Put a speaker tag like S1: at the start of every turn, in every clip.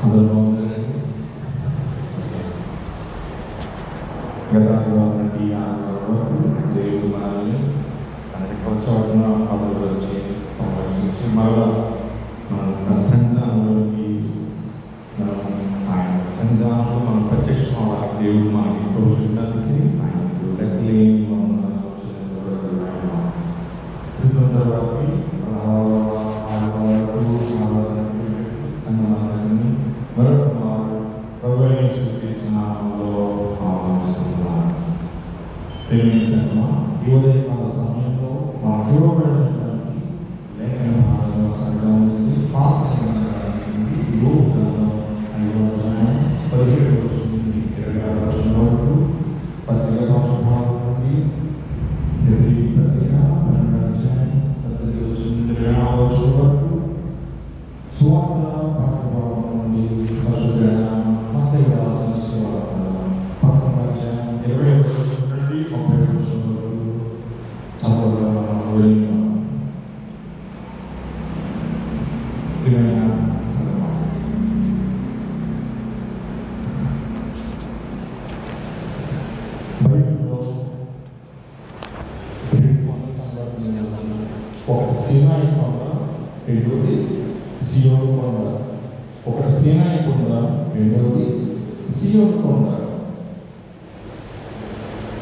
S1: అందులో ఉందండి. గత ఆదివారం ఆదివారం దేవుడు మనల్ని అనేక చోట్ల అభివృద్ధి సంరక్షించి మరలా మనం తన సంతానంలోకి ఆయన సంతానంలో మనం ప్రత్యక్షం అవ్వాలి. దేవుడు మనకి కోరుచున్నది ఆయనకు లెక్కలేని ఉదయకాల సమయంలో మాకు ఇవ్వబడినటువంటి లేఖన భాగంలో సంగ్రహించి పాత్రకి 17 వర్షం నుండి 26 వర్షం వరకు పత్రిక భాగం నుండి పత్రిక 12 అధ్యాయం పత్రిక నుండి 20 వర్షం వరకు సువార్త పాఠ్యభాగం నుండి పరిశుద్ధమైన మత్తయి రాసిన సువార్త 11 అధ్యాయం 20 వర్షం నుండి 30 వర్షం వరకు ఒక సీనాయి కొండ, రెండోది సియోను కొండ. ఒకటి సీనాయి కొండ, రెండోది సియోను కొండ.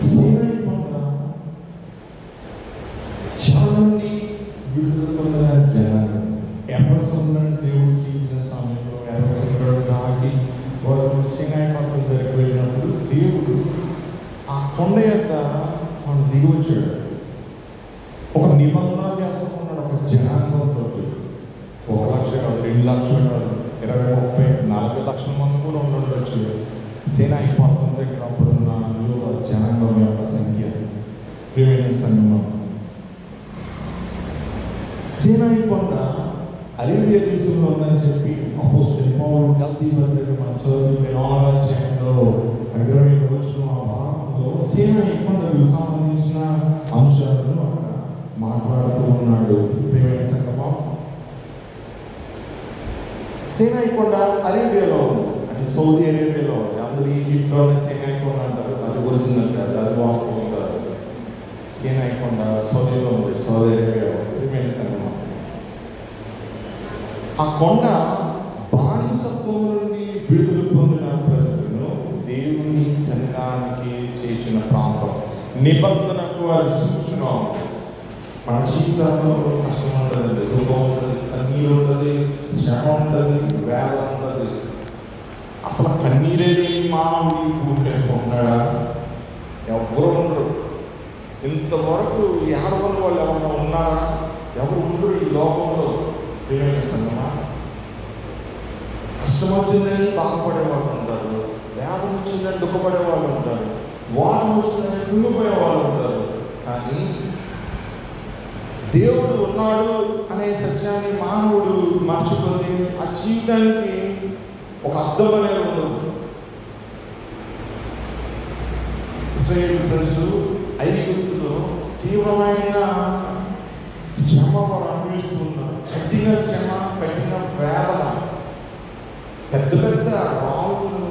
S1: సీనాయి కొండ చాలా మంది విడుదల పొందిన జనాలు ఎర్రసముద్రాన్ని దేవుడు చేసిన సమయంలో ఎర్రసముద్రాన్ని దాటి వారు సీనాయి కొండ దగ్గరికి వెళ్ళినప్పుడు దేవుడు ఆ కొండ యొక్క తను దిగి వచ్చాడు. ఒక నిబంధన చేస్తున్నాడు. ఒక జనాంగంతో 1 లక్ష కాదు, 2 లక్షలు కాదు, 20, 30, 40 లక్షల మంది కూడా ఉండొచ్చు. సీనాయి పర్వతం దగ్గర అప్పుడున్న జనాంగం యొక్క సంఖ్య ప్రియమైన సంఘం. సీనాయి కొండ అరేబియా దేశంలో ఉందని చెప్పి అపోస్తలుడైన పౌలు గలతీ పత్రిక మనం చదివిన 4వ అధ్యాయంలో 20వ వచనం ఆ భాగంలో సీనాయి కొండకు సంబంధించిన అంశాలను మాట్లాడుతూ ఉన్నాడు. ప్రియమైన సంగమం, సీనాయి కొండ అరేబియాలో ఉంది, అంటే సౌదీ అరేబియాలో ఉంది. అందరూ ఈజిప్ట్లోనే సీనాయి కొండ అంటారు. అది ఒరిజినల్ కాదు, అది వాస్తవం కాదు. సీనాయి కొండ సౌదీలో ఉంది, సౌదీ అరేబియాలో. ప్రియమైన సంగమం, ఆ కొండ బానిసత్వం నుండి విడుదల పొందిన ప్రజలను దేవుని సన్నిధానానికి చేర్చిన ప్రాంతం. నిబంధనకు అది సూచన. మన జీవితంలో కష్టం ఉంటుంది, దుఃఖం ఉంటుంది, కన్నీరు ఉంటుంది, శ్రమ ఉంటుంది, వేద ఉంటుంది. అసలు కన్నీరే మానవుడి పూర్తి ఉన్నాడా? ఎవరు ఉండరు. ఇంతవరకు ఏడవని వాళ్ళు ఎవరైనా ఉన్నారా? ఎవరు ఉండరు ఈ లోకంలో. ప్రియమైన సంగమా, కష్టం వచ్చిందని బాధపడే వాళ్ళు ఉంటారు, వేదం వచ్చిందని దుఃఖపడే వాళ్ళు ఉంటారు, వారం వచ్చిందని కుంగిపోయే వాళ్ళు ఉంటారు. కానీ దేవుడు ఉన్నాడు అనే సత్యాన్ని మానవుడు మర్చిపోతే ఆ జీవితానికి ఒక అర్థం అనేది ఉండదు. ఇశ్రాయేలు ప్రజలు ఐగుప్తులో తీవ్రమైన శ్రమ వారు అనుభవిస్తున్నారు. కఠిన శ్రమ, కఠిన వేదన. పెద్ద పెద్ద రాళ్ళను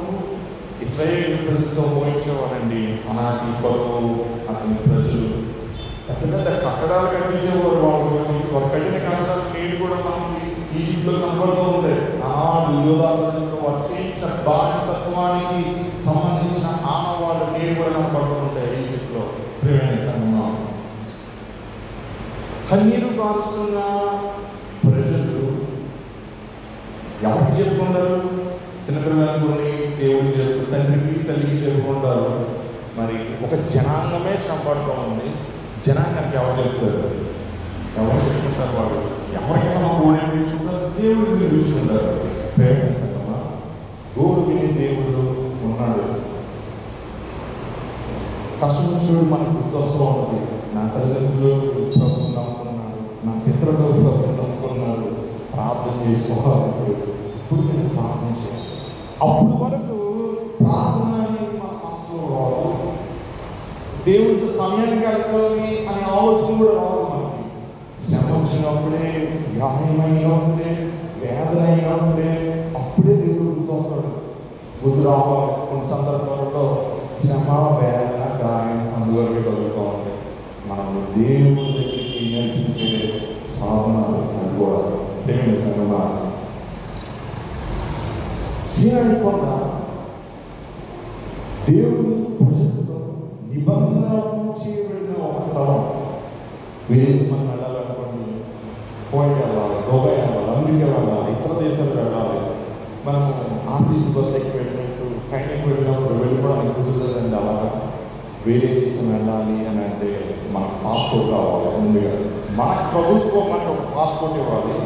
S1: ఇశ్రాయేలు ప్రజలతో మోయించేవారండి ఆనాటి ఫరో అతని ప్రజలు. పెద్ద పెద్ద కట్టడాలు కట్టించేవారు వాళ్ళు. ఒక కట్టిన కట్టడాలు నేను కూడా మనకి ఈజిప్ట్లో కనబడుతూ ఉండే ఆనాడు యోధా ప్రజలకు వచ్చేసిన బానిసత్వానికి సంబంధించిన ఆనవాళ్ళు నేను కూడా కనబడుతూ ఉంటాయి ఈజిప్ట్లో. ప్రియమైన సంగమం, కన్నీరు కారుస్తున్న ప్రజలు ఎవరికి చెప్పుకుంటారు? చిన్నపిల్లలని దేవుడికి చెప్పు, తండ్రికి తల్లికి చెప్పుకుంటారు. మరి ఒక జనాంగమే శ్రమపడుతూ ఉంది. జనాంగానికి ఎవరు చెప్తారు? ఎవరు చెప్పుకుంటారు? వాళ్ళు ఎవరికైనా మా గోడు పిలుచుకుంటారు, దేవుడిని పిలుచుకుంటారు. ప్రేమ సంగమా, గోడు విని దేవుడు ఉన్నాడు. కష్టం చూడు మనకు గుర్తొస్తూ ఉంటుంది. నా తల్లిదండ్రులు ప్రభుత్వం నమ్ముకున్నాడు, నా పితరులు ప్రభుత్వం నమ్ముకున్నాడు, ప్రార్థన చేసుకోవాలి. ఇప్పుడు నేను ప్రార్థన చేయాలి. అప్పుడు వరకు ప్రార్థన అనేది మా మనసులో రాదు. దేవుడితో సమయానికి గడపాలి అనే ఆలోచన కూడా రాదు మనకి. శ్రమ వచ్చినప్పుడే, గాయమైనప్పుడే, వేదన అయినప్పుడే అప్పుడే దేవుడు గుర్తు రావాలి. కొన్ని సందర్భాలలో శ్రమ, వేదన, గాయం అందువరకు కలుగుతూ ఉంది. మనం దేవుడి దగ్గరికి నేర్పించే సాధనాలు అనుకోవాలి. దేవుని సంగమా, సీనాయి కొండ దేవుని ప్రజలతో నిబంధన చేయబడిన ఒక స్థలం. విదేశం మనం వెళ్ళాలనుకోండి, పోయి వెళ్ళాలి, దుబాయ్ వెళ్ళాలి, అమెరికా వెళ్ళాలి, ఇతర దేశాలు వెళ్ళాలి. మనము ఆఫీసు బస్సు ఎక్కి వెళ్ళినట్టు ట్రైన్కి వెళ్ళినప్పుడు వెళ్ళిపోవడానికి కుదురుతుందండి. అలాగా వేరే దేశం వెళ్ళాలి అని అంటే మనకు పాస్పోర్ట్ కావాలి. ముందుగా మన ప్రభుత్వం మనకు ఒక పాస్పోర్ట్ ఇవ్వాలి.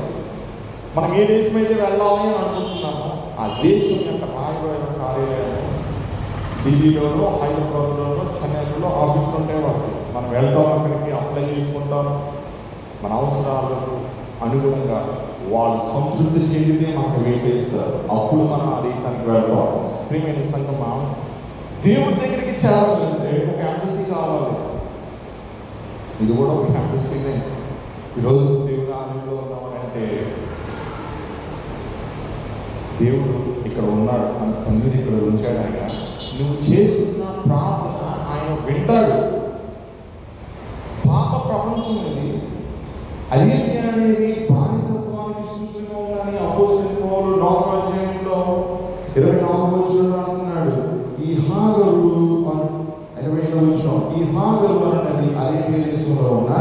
S1: మనం ఏ దేశం అయితే వెళ్ళాలి అని అనుకుంటున్నామో ఆ దేశం యొక్క రాయబార కార్యాలయం ఢిల్లీలోనో, హైదరాబాద్లోనో, చెన్నైలో ఆఫీసులు ఉండేవాళ్ళు. మనం వెళ్తాం, అక్కడికి అప్లై చేసుకుంటాం. మన అవసరాలకు అనుగుణంగా వాళ్ళు సంతృప్తి చెందితే మనకు వేసేస్తారు. అప్పుడు మనం ఆ దేశానికి వెళ్తాం. ప్రియమైన సంగమా, దేవుడి దగ్గరికి చేరాలంటే ఒక ఎంబసీ కావాలి. ఇది కూడా ఒక ఎంబసీనే. ఈరోజు దేవుని ఆలయంలో ఉన్నామనంటే దేవుడు ఇక్కడ ఉన్నాడు, మన సన్నిధి ఇక్కడ ఉంచాడు. ఆయన నువ్వు చేస్తున్న ప్రార్థన ఆయన వింటాడు. పాప ప్రపంచం అలీనియా అనేది బానిసత్వానికి సూచనగా ఉందని అపోస్తలుల పౌలు 4వ అధ్యాయంలో 24వ వచనంలో అంటున్నాడు. ఈ హాగరు 25వ వచనం, ఈ హాగరు అన్నది అరేబియా దేశంలో ఉన్న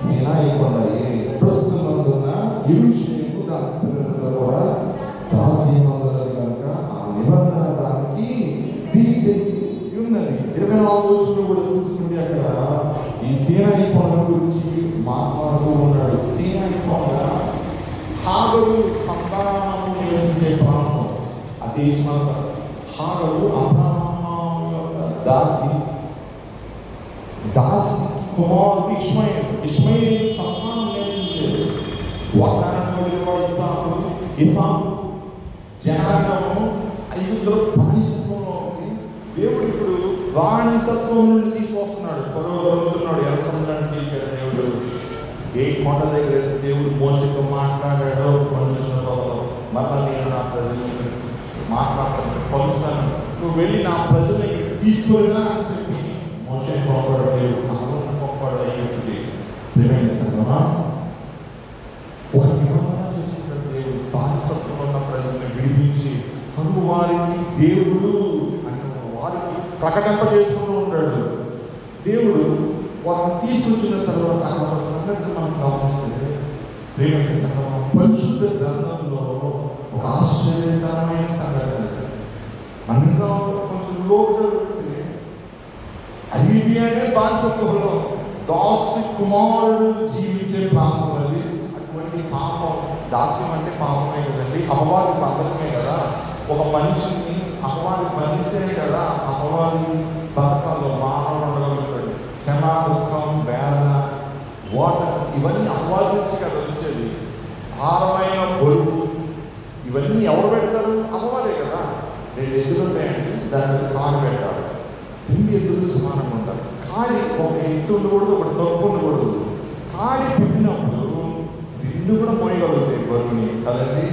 S1: సీనాయి కొండ, ప్రస్తుతం ఉన్న యెరూషలేము దాని పిల్లలతో కూడా దాసీమన్నది కనుక ఆ నిబంధన దానికి ఉన్నది. 24వ వచనం కూడా చూసుకుంటే అక్కడ ఈ సీనాయి కొండ గురించి మాట్లాడుతూ ఉన్నాడు. సీనాయి కొండ హాగరు సంతానము నివసించే ప్రాంతం. ఆ దేశమంతా హాగరు అబ్రాహాము యొక్క దాసి కుమారుడు ఇష్మాయేలు సంతానం నివసించేది. వాగ్దానం ఇసాకు జనాంగము ఐగుప్తులో బానిసత్వంలో ఉంది. దేవుడు ఇప్పుడు బానిసత్వం నుండి తీసుకొస్తున్నాడు. పొరవరుతున్నాడు. ఎరసములను చేశాడు దేవుడు. ఏ కొండ దగ్గర దేవుడు మోసతో మాట్లాడాడో మనుషులతో, మరలా నేను నా ప్రజలు మాట్లాడతాను, కలుస్తాను, నువ్వు వెళ్ళి నా ప్రజల్ని తీసుకువెళ్ళా అని చెప్పి మోసే పంపాడు దేవుడు. ఆలోచన పంపాడు అయ్యింది. ప్రియమైన సంగమా, ఒక నిబంధన చేసుకుంటాడు దేవుడు. బానిసత్వంలో ఉన్న ప్రజల్ని విడిపించి తను వారికి దేవుడు వారికి ప్రకటింప చేసుకుంటూ ఉంటాడు. దేవుడు వారిని తీసుకొచ్చిన తర్వాత ఒక సంగతి మనం గమనిస్తే, ప్రియమైన సంగమం, పరిశుద్ధ గ్రంథంలో ఒక ఆశ్చర్యకరమైన సంగతి. మనగా కొంచెం లోతుగా పెడితే అరేబియానే బానిసత్వంలో దాసి కుమారుడు జీవించే ప్రాంతం అది. అటువంటి పాపం, దాస్యం అంటే పాపమే కదండి, అపవాది బంధనమే కదా. ఒక మనిషిని అపవాది బంధిస్తేనే కదా అపవాది బతకాల్లో మానవుడు ఉండగలుగుతాడు. శ్రమ, దుఃఖం, వేదన, వాటర్ ఇవన్నీ అపవాది నుంచి కదా వచ్చేది. భారమైన బరువు ఇవన్నీ ఎవరు పెడతారు? అపవాదే కదా. 2 ఎద్దులు ఉంటాయండి, దాని మీద కాలు పెట్టాలి. 2 ఎద్దులు సమానంగా ఉండాలి. కాలి ఒక ఎత్తు ఉండకూడదు, ఒకటి తక్కువ ఉండకూడదు. కాలి పెట్టినప్పుడు 2 కూడా మోయగలుగుతాయి బరువుని కదండి.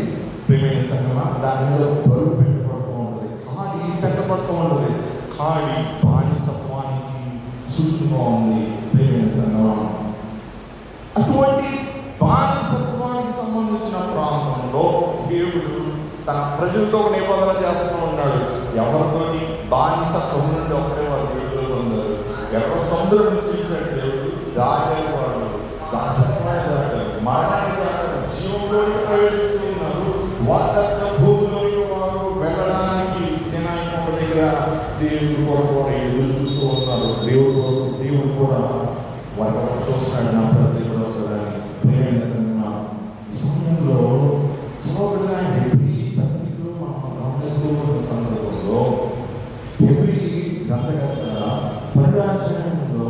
S1: ప్రియమైన సంగమా, దాని మీద బరువు పెట్టబడుతూ ఉంటుంది, కాలి పెట్టబడుతూ ఉంటుంది. కాలి బానిసత్వానికి సూచనగా ఉంది. ప్రియమైన సంగమా, అటువంటి బానిసత్వానికి సంబంధించిన ప్రాంతంలో దేవుడు తన ప్రజలతో నిబంధన చేస్తూ ఉన్నాడు. ఎవరితోని? బానిసత్వం నుండి ఒకటే వారు విడుదల పొందారు. ఎవరో సముద్రం నుంచి దేవుడు దాటారు, వాళ్ళు దాసత్వాన్ని దాటారు, మరణాన్ని దాటారు, జీవంలోకి ప్రవేశిస్తూ ఉన్నారు. వాటంత భూమిలోకి వారు వెళ్ళడానికి సీనాయి కొండ దగ్గర దేవుడు కొరకు ఎదురు చూస్తూ ఉన్నారు. దేవుడు కూడా వారి చూస్తున్నాడు, నా ప్రతి కూడా వస్తుందని. ప్రియమైన సమయంలో చదవబడిన హెబ్రీ పత్రికలో మనం గమనిస్తూ ఉన్న సందర్భంలో హెబ్రీ గ్రంథకర్త 10వ అధ్యాయంలో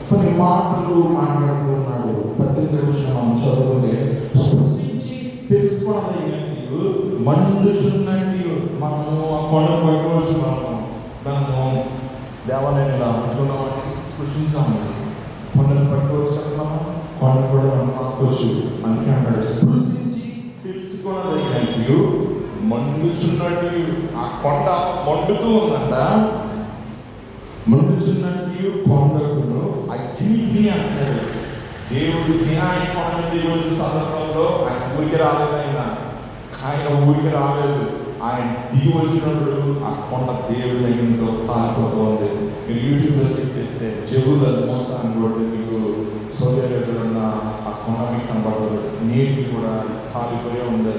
S1: కొన్ని మాటలు మాట్లాడుతూ ఉన్నాడు. 18వ వచనం చదువుకుంటే, స్పృశించి తెలుసుకున్నదైనట్టు మండుచున్నట్టు మనము ఆ కొండను పట్టుకోవచ్చు. మనము దేవాలయం ఇలా పట్టుకున్నామని స్పృశించామండి. కొండను పట్టుకోవచ్చు అంటున్నాము, కొండను కూడా మనం తాకొచ్చు. అందుకే అంటాడు, స్పృశించి తెలుసుకున్నదైనట్టు మండుచున్నట్టు ఆ కొండ మండుతూ ఉందంట. మండుచున్నట్టు కొండకును అగ్ని అంటాడు. దేవుడు సినాయి కొండ మీద ఈరోజు సందర్భంలో ఆయన ఊరికి రాలేదు. ఆయన ఊరికి రాలేదు. ఆయన దిగి వచ్చినప్పుడు ఆ కొండ దేవుడి దగ్గరతో కాలిపోతుంది. మీరు యూట్యూబ్లో చెక్ చేస్తే జబుల్ మోసాన్ రోడ్డు మీకు సౌదీలో ఉన్న ఆ కొండ మీకు కనబడదు. నేటికి కూడా కాలిపోయే ఉంది.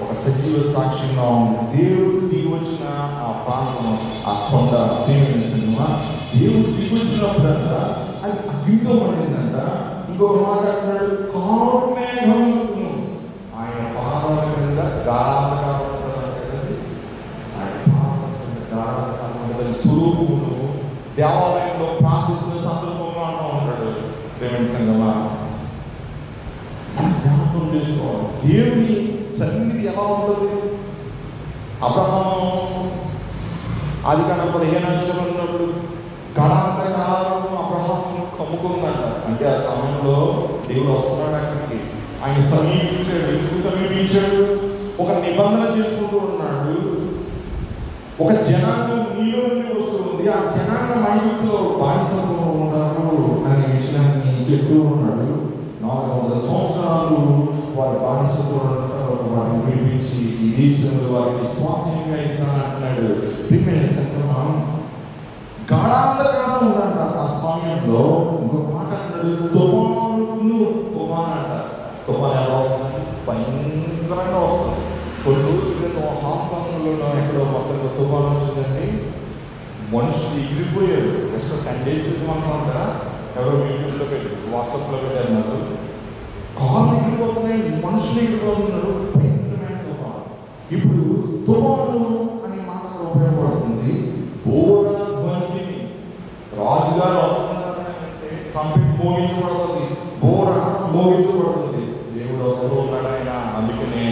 S1: ఒక సజీవ సాక్ష్యంగా ఉంది. దేవుడు దిగి వచ్చిన ఆ ప్రాంతం, ఆ కొండ సినిమా దేవుడు దిగి వచ్చినప్పుడంట అది అగ్నితో పడిందంట. ఇంకొక మాట అంటున్నాడు, కారు మేఘమును ఆయన పాదాల కింద గాఢంగా ఉంటుందంటే ఆయన పాదాల కింద గాఢంగా ఉంటుంది. స్వరూపమును దేవాలయంలో ప్రార్థిస్తున్న సందర్భంగా అంటూ ఉంటాడు. ప్రేమ సంగమా, మనం జ్ఞాపకం చేసుకోవాలి దేవుని సన్నిధి ఎలా ఉంటుంది. అబ్రహాము ఆదికాండం 15 ఉన్నప్పుడు గడాంతకాలం అబ్రహామును కమ్ముకుందంట. అంటే ఆ సమయంలో దేవుడు వస్తున్నాడు అక్కడికి. ఆయన సమీపించాడు. ఎందుకు సమీపించాడు? ఒక నిబంధన చేసుకుంటూ ఉన్నాడు. ఒక జనాంగం నీలో నుండి వస్తుంది. ఆ జనాంగం ఐగుప్తులో బానిసత్వంలో ఉన్నారు అనే విషయాన్ని చెప్తూ ఉన్నాడు. 400 సంవత్సరాలు వారి బానిసత్వంలో వారిని విడిపించి ఈ దేశంలో వారికి స్వాస్థ్యంగా ఇస్తానంటున్నాడు. ప్రియమైన సంగమా, గాఢాంధకారం ఉందంట ఆ సమయంలో. ఇంకొక మాట అంటాడు, తుఫాన్ అంట. తుఫాన్ ఎలా వస్తుంది? భయంకరంగా వస్తుంది. కొన్ని రోజుల క్రితం హాంకాంగ్లో ఎక్కడో మొత్తం తుఫాన్ వచ్చిందండి. మనుషులు ఎగిరిపోయారు. జస్ట్ 10 days క్రితం అనుకుంటా ఎవరో యూట్యూబ్లో పెట్టి వాట్సాప్లో పెట్టారు. నాకు కాళ్ళు ఎగిరిపోతున్నాయి, మనుషులు ఎగిరిపోతున్నారు. భయంకరమైన తుఫాన్. ఇప్పుడు తుఫాను అనే మాట ఉపయోగపడుతుంది. బోర ధ్వని, రాజుగారు వస్తున్నారంటే కంప్లీట్ మోగించబడుతుంది. బోర మోగించబడుతుంది. దేవుడు వస్తూ ఉన్నాడు ఆయన, అందుకనే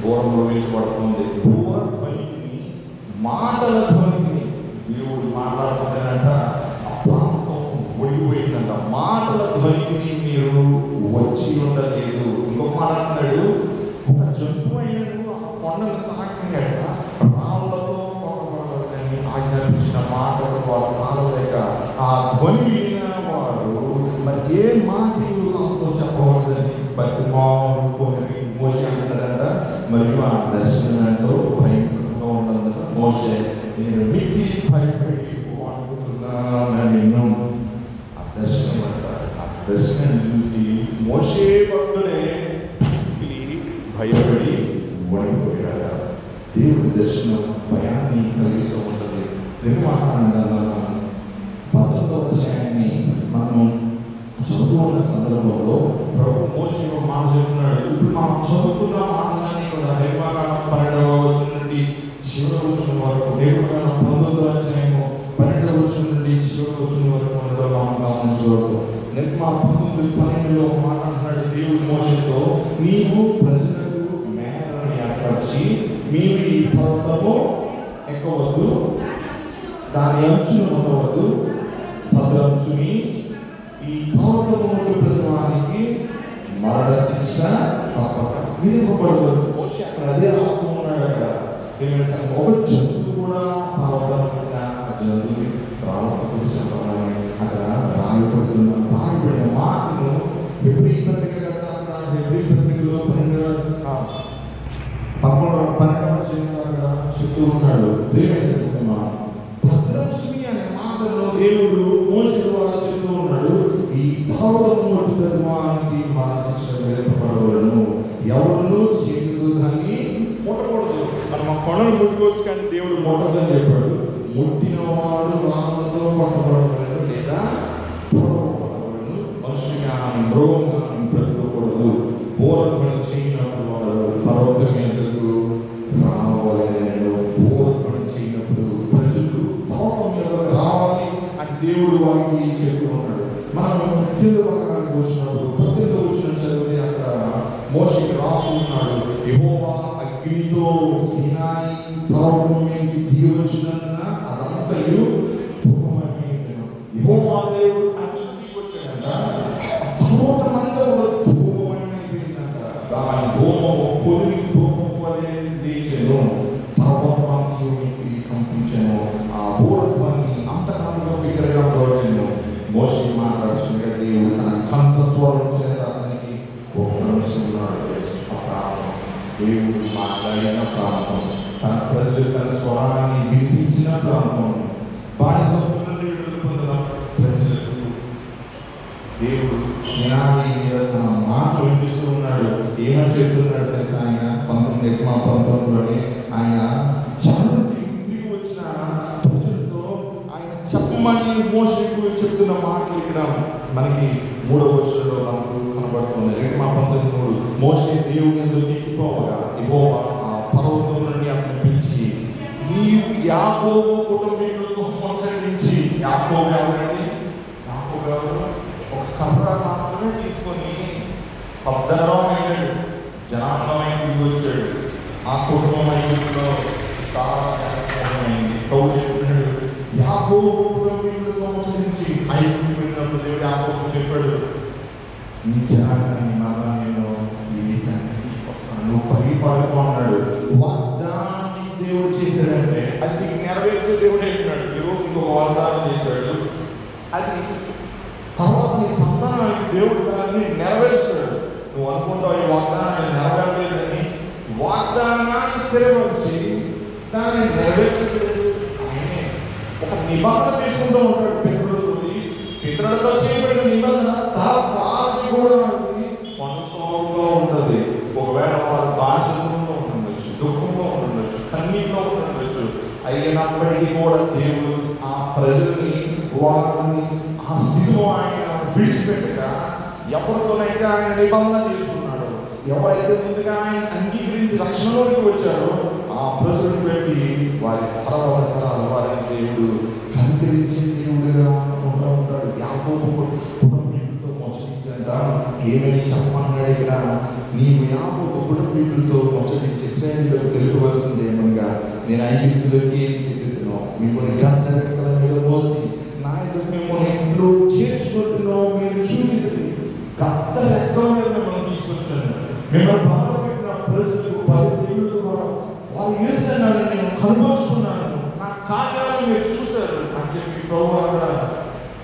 S1: బోర మోగించబడుతుంది. బోర ధ్వనికి, మాటల ధ్వనికి దేవుడు మాట్లాడుతున్నాడంట. ఆ ప్రాంతం ఒడిపోయిందంట. మాటల ధ్వనికి మీరు వచ్చి ఉండలేదు. ఇంకొక మాట అంటున్నాడు, ఒక జంతువు అయినను ఆ కొండను తాకినట్ట రాళ్లతో కొనబడాలని ఆజ్ఞాపించిన మాటలు వారు తాళలేక ఆ ధ్వని వినిన వారు మరి ఏ మాట నాతో చెప్పవద్దని బతిమాలుకొని మోసే అంటాడంట. మరియు ఆ దర్శనం ఎంతో భయంకరంగా ఉన్నందున మోసే, నేను మిక్కి భయపడి అనుకుంటున్నాను. ఆ దర్శనం అంటారు. ఆ దర్శనం చూసి మోసే భక్తులే భయపడి వణిపోయాడు. దేవుడి దర్శనం భయాన్ని కలిగిస్తూ ఉంటుంది. నిర్మాణాన్ని 19వ అధ్యాయాన్ని మనం చదువుతూ ఉన్న సందర్భంలో ప్రభు మోసే ఒక మాట చెప్తున్నాడు. ఇప్పుడు మనం చదువుతున్న మాటలన్నీ కూడా నిర్మాణాలు 12వ వచనం నుండి చివరి వచనం వరకు, నిర్మాణం 19వ అధ్యాయము 12వ వచనం నుండి చివరి వచనం వరకు ఉండడం మనం గమనించవచ్చు. నిర్మాణం 19:12లో ఒక మాట అంటున్నాడు దేవుడు మోసేతో, నీవు ప్రజలకు మేరని ఏర్పరిచి మీరు ఈ పర్వతము ఎక్కవద్దు, దాని అంచును ఉండవద్దు, భద్రంచుని ఈ పర్వతము ప్రతివానికి మరణ శిక్ష తప్పక విధింపబడదు. మోసే అక్కడ అదే రాస్తూ ఉన్నాడు. అక్కడ ఒక జంతువు కూడా పర్వతం ఆ జంతువుని రాళ్ళతో కూర్చోవాలని అక్కడ రాయబడుతున్న రాయబడిన మాటను హెబ్రీ పత్రిక హెబ్రీ పత్రికలో 12వ చెప్తూ ఉన్నాడు. దేవుని సినిమా భద్రంశి అనే మాటలో దేవుడు మోసే ద్వారా చెప్తూ ఉన్నాడు, ఈ పర్వతము ప్రతివానికి మరణ శిక్ష విధింపబడవలెను, ఎవరు చేతులు దాన్ని ముట్టకూడదు. మనం ఆ కొండను ముట్టుకోవచ్చు కానీ దేవుడు ముట్టదని చెప్పాడు. ముట్టిన వాడు రాళ్ళతో కొట్టబడవలెను లేదా పొడవబడవలెను, మనుషుని కానీ మృగం కానీ బ్రతకూడదు. బోధన చేయనప్పుడు వారు పర్వతం మీదకు రావాలెను. బోధన చేయనప్పుడు ప్రజలు పర్వతం మీద రావాలి అని దేవుడు వారికి చెప్తూ ఉన్నాడు. మనం కింద భాగానికి వచ్చినప్పుడు 18వ వచనం చదివితే అక్కడ మోషేకి రాసి ఉన్నాడు, యెహోవా అగ్నితో సీనాయి పర్వతం మీదకి దిగి వచ్చినందున అదంతయు ధూమమైపోయిందెను. యెహోవా దేవుడు అగ్నికి వచ్చాడంట. పర్వతం అంతా కూడా ధూమమైపోయిందంట. దాని ధూమము పొలిమి ధూమము వలె లేచెను. ప్రాంతం, దేవుడు మాట్లాడిన ప్రాంతం, తన ప్రజలు తన స్వరాన్ని వినిపించిన ప్రాంతం, బానిసత్వం నుండి విడుదల పొందిన ప్రజలకు దేవుడు సినాయి మీద తన మాట వినిపిస్తూ ఉన్నాడు. ఏమని చెప్తున్నాడు తెలుసా? ఆయన 19:19 ఆయన తిరిగి వచ్చిన ప్రజలతో ఆయన చెప్పమని మోషేకు చెప్తున్న మాటలు ఇక్కడ మనకి 3వ వచనంలో మనకు కనబడుతుంది. 19:3 మోషే దేవుని ఎందుకు ఎక్కిపోవగా యెహోవా ఆ పర్వతం నుండి అతను పిలిచి, నీవు యాకోబు కుటుంబీకులతో ముచ్చటించి, యాకోబు ఎవరండి? యాకోబు ఎవరు? ఒక కర్ర మాత్రమే తీసుకొని పద్దరమైనాడు, జనాంగమై తిరిగి వచ్చాడు. ఆ కుటుంబం ఐగుప్తులో స్థానమైంది. కౌలికుడు యాకోబు కుటుంబీకులతో ముచ్చటించి ఐగుప్తు వెళ్ళినప్పుడు దేవుడు యాకోబుకు చెప్పాడు, నీ జనాంగాన్ని మరలా నేను ఈ దేశానికి తీసుకొస్తాను, నువ్వు భయపడుకున్నాడు. వాగ్దానాన్ని దేవుడు చేశాడంటే అది నెరవేర్చే దేవుడు అయినాడు. ఈరోజు ఇంకొక వాగ్దానం చేశాడు, అది తర్వాత నీ సంతానానికి దేవుడు దాన్ని నెరవేర్చాడు. నువ్వు అనుకుంటావు ఈ వాగ్దానాన్ని నెరవేర్లేదని, వాగ్దానాన్ని స్థిరపరిచి దాన్ని నెరవేర్చలేదు. ఆయనే ఒక నిబంధన తీసుకుంటూ ఉంటాడు పితరులతో చేయబడిన నిబంధన తరతరాలకి కూడా కొనసాగుతూ ఉంటుంది. ఒకవేళ వారు బాధ్యతలో ఉండవచ్చు, దుఃఖంలో ఉండవచ్చు, కన్నీటిలో ఉండవచ్చు, అయినప్పటికీ కూడా దేవుడు ఆ ప్రజల్ని వారిని ఆ స్థితిలో ఆయన విడిచిపెట్టక ఎవరితోనైతే ఆయన నిబంధన చేసుకున్నాడు, ఎవరైతే ముందుగా ఆయన అంగీకరించి రక్షణలోకి వచ్చారో ఆ ప్రజలను పెట్టి వారి తరాలు వారిని దేవుడు కనికరించే దేవుడుగా ఉంటాడు. యాకోబు కుటుంబీకులతో మోసగించంట ఏమని చెప్పమన్నాడు ఇక్కడ? నీవు యాకోబు కుటుంబీకులతో మోసగించి ఇశ్రాయేలులకు తెలుపవలసిందేమనగా, నేను ఐగుప్తులోకి ఏం చేసేస్తున్నావు, మిమ్మల్ని గద్దరెక్కల మీద మోసి నా ఎదురు మిమ్మల్ని ఇంట్లో చేర్చుకుంటున్నావు, మీరు చూపించండి. గద్దరెక్కల మీద మిమ్మల్ని తీసుకొచ్చాను, మిమ్మల్ని బాధపెట్టిన ప్రజలకు 10 దేవుళ్ళ ద్వారా వారు ఏదైనాడు నేను కనుగొలుచుకున్నాను, నా కార్యాలను మీరు చూశారు అని చెప్పి ప్రభువు అక్కడ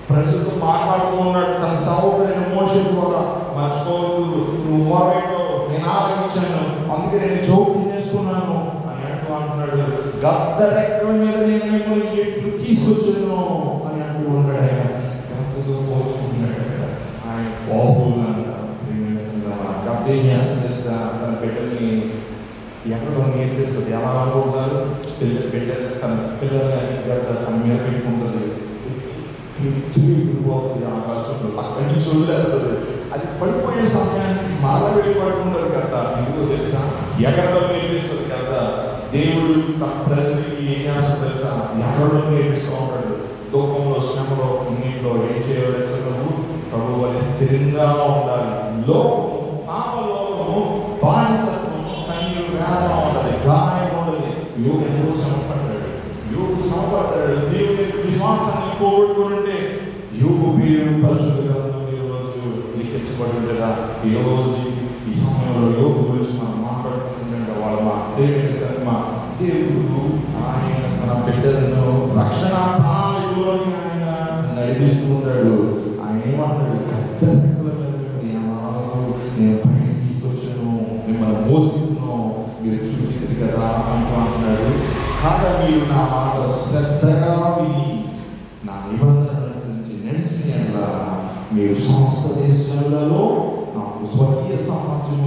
S1: ప్రజలతో మాట్లాడుతూ ఉన్నాడు. తన సహోదరుడైన మోషే ద్వారా మర్చిపోవద్దు, నువ్వు మోరేటో నేను ఆలోచించాను, అందుకే నేను జోక్యం చేసుకున్నాను అని అంటున్నాడు. గద్దరెక్కల మీద నేను మిమ్మల్ని ఎప్పుడు తీసుకొచ్చాను అని అంటూ ఉన్నాడు. ఆయన గద్దతో పోల్చుకుంటున్నాడు. ఆయన బాహువులు అంటారు. గద్ద ఏం చేస్తుంది తెలుసా? తన బిడ్డల్ని ఎక్కడో నేర్పిస్తుంది. ఎలా అనుకుంటున్నారు? బిడ్డలు తన పిల్లల్ని గద్ద తన మీద పెట్టుకుంటుంది, ఆకాశంలో అక్కడి నుంచి వదిలేస్తుంది. అది పడిపోయే సమయానికి మరల వెళ్ళిపడుకుంటారు కదా. ఎందుకో తెలుసా? ఎగరడం నేర్పిస్తుంది కదా. దేవుడు తన ప్రజలకి ఏం చేస్తాడు తెలుసా? ఎగరడం నేర్పిస్తూ ఉంటాడు. దుఃఖంలో, శ్రమలో, నీటిలో ఏం చేయాలి తెలుసా? నువ్వు ప్రభువు అని స్థిరంగా ఉండాలి. లోకము, పాపలోకము, బానిసత్వము, కన్నీరు వేదన ఉండాలి, గాయం ఉండదు. యోగు ఎంతో శ్రమపడ్డాడు, యోగు శ్రమపడ్డాడు. దేవుని విశ్వాసాన్ని పోగొట్టుకుంటే యోగు పేరు పరిశుద్ధ గ్రంథంలో ఈరోజు లిఖించబడి ఉండేదా? ఈరోజు ఈ సమయంలో యోగు గురించి మనం మాట్లాడుకుంటుంటే వాళ్ళ మా దేవుడు ఆయన తన బిడ్డలను రక్షణ ప్రణాళికలోని ఆయన నడిపిస్తూ ఉంటాడు. ఆయన ఏమంటాడు? గద్దరెక్కల మీద నేను పైన తీసుకొచ్చాను, మిమ్మల్ని మోస్తున్నాను, మీరు చూచింది కదా అంటూ అంటున్నాడు. కాగా మీరు నా మాట శ్రద్ధగా విని నా నిబంధన అనుసరించి నడిచిన మీరు సమస్త దేశాలలో నాకు స్వకీయ సామర్థ్యం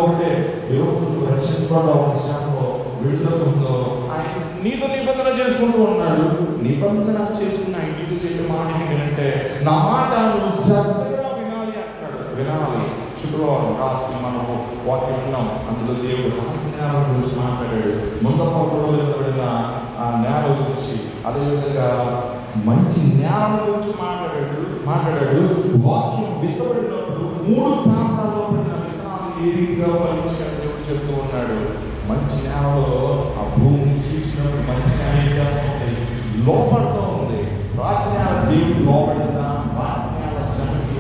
S1: ఒకటే. ఈరోజు రక్షించబడ్డ శ్రమలో విడుదలలో ఆయన నీతో నిబంధన చేసుకుంటూ ఉన్నాడు. నిబంధన చేసుకున్న ఆయన నీతో చేయడం మాట ఏంటంటే, నా మాట నువ్వు శ్రద్ధగా వినాలి అంటాడు. వినాలి. శుక్రవారం రాత్రి మనము వాక్యం విన్నాం. అందులో దేవుడు నేల గురించి మాట్లాడాడు. ముందపడిన ఆ నేల గురించి, అదేవిధంగా మంచి నేల గురించి మాట్లాడాడు. వాక్యం విత్తబడినప్పుడు 3 ప్రాంతాల్లో పడిన విత్తనాలు ఏ రీతిగా ఫలించాలని దేవుడు చెప్తూ ఉన్నాడు. మంచి నేలలో ఆ భూమిని చీల్చినప్పుడు మంచి నేల ఏం చేస్తుంది? లోపడుతూ ఉంది. రాత్రి నేల దేవుడు లోపడిందా? రాత్రి నేల శ్రమకి,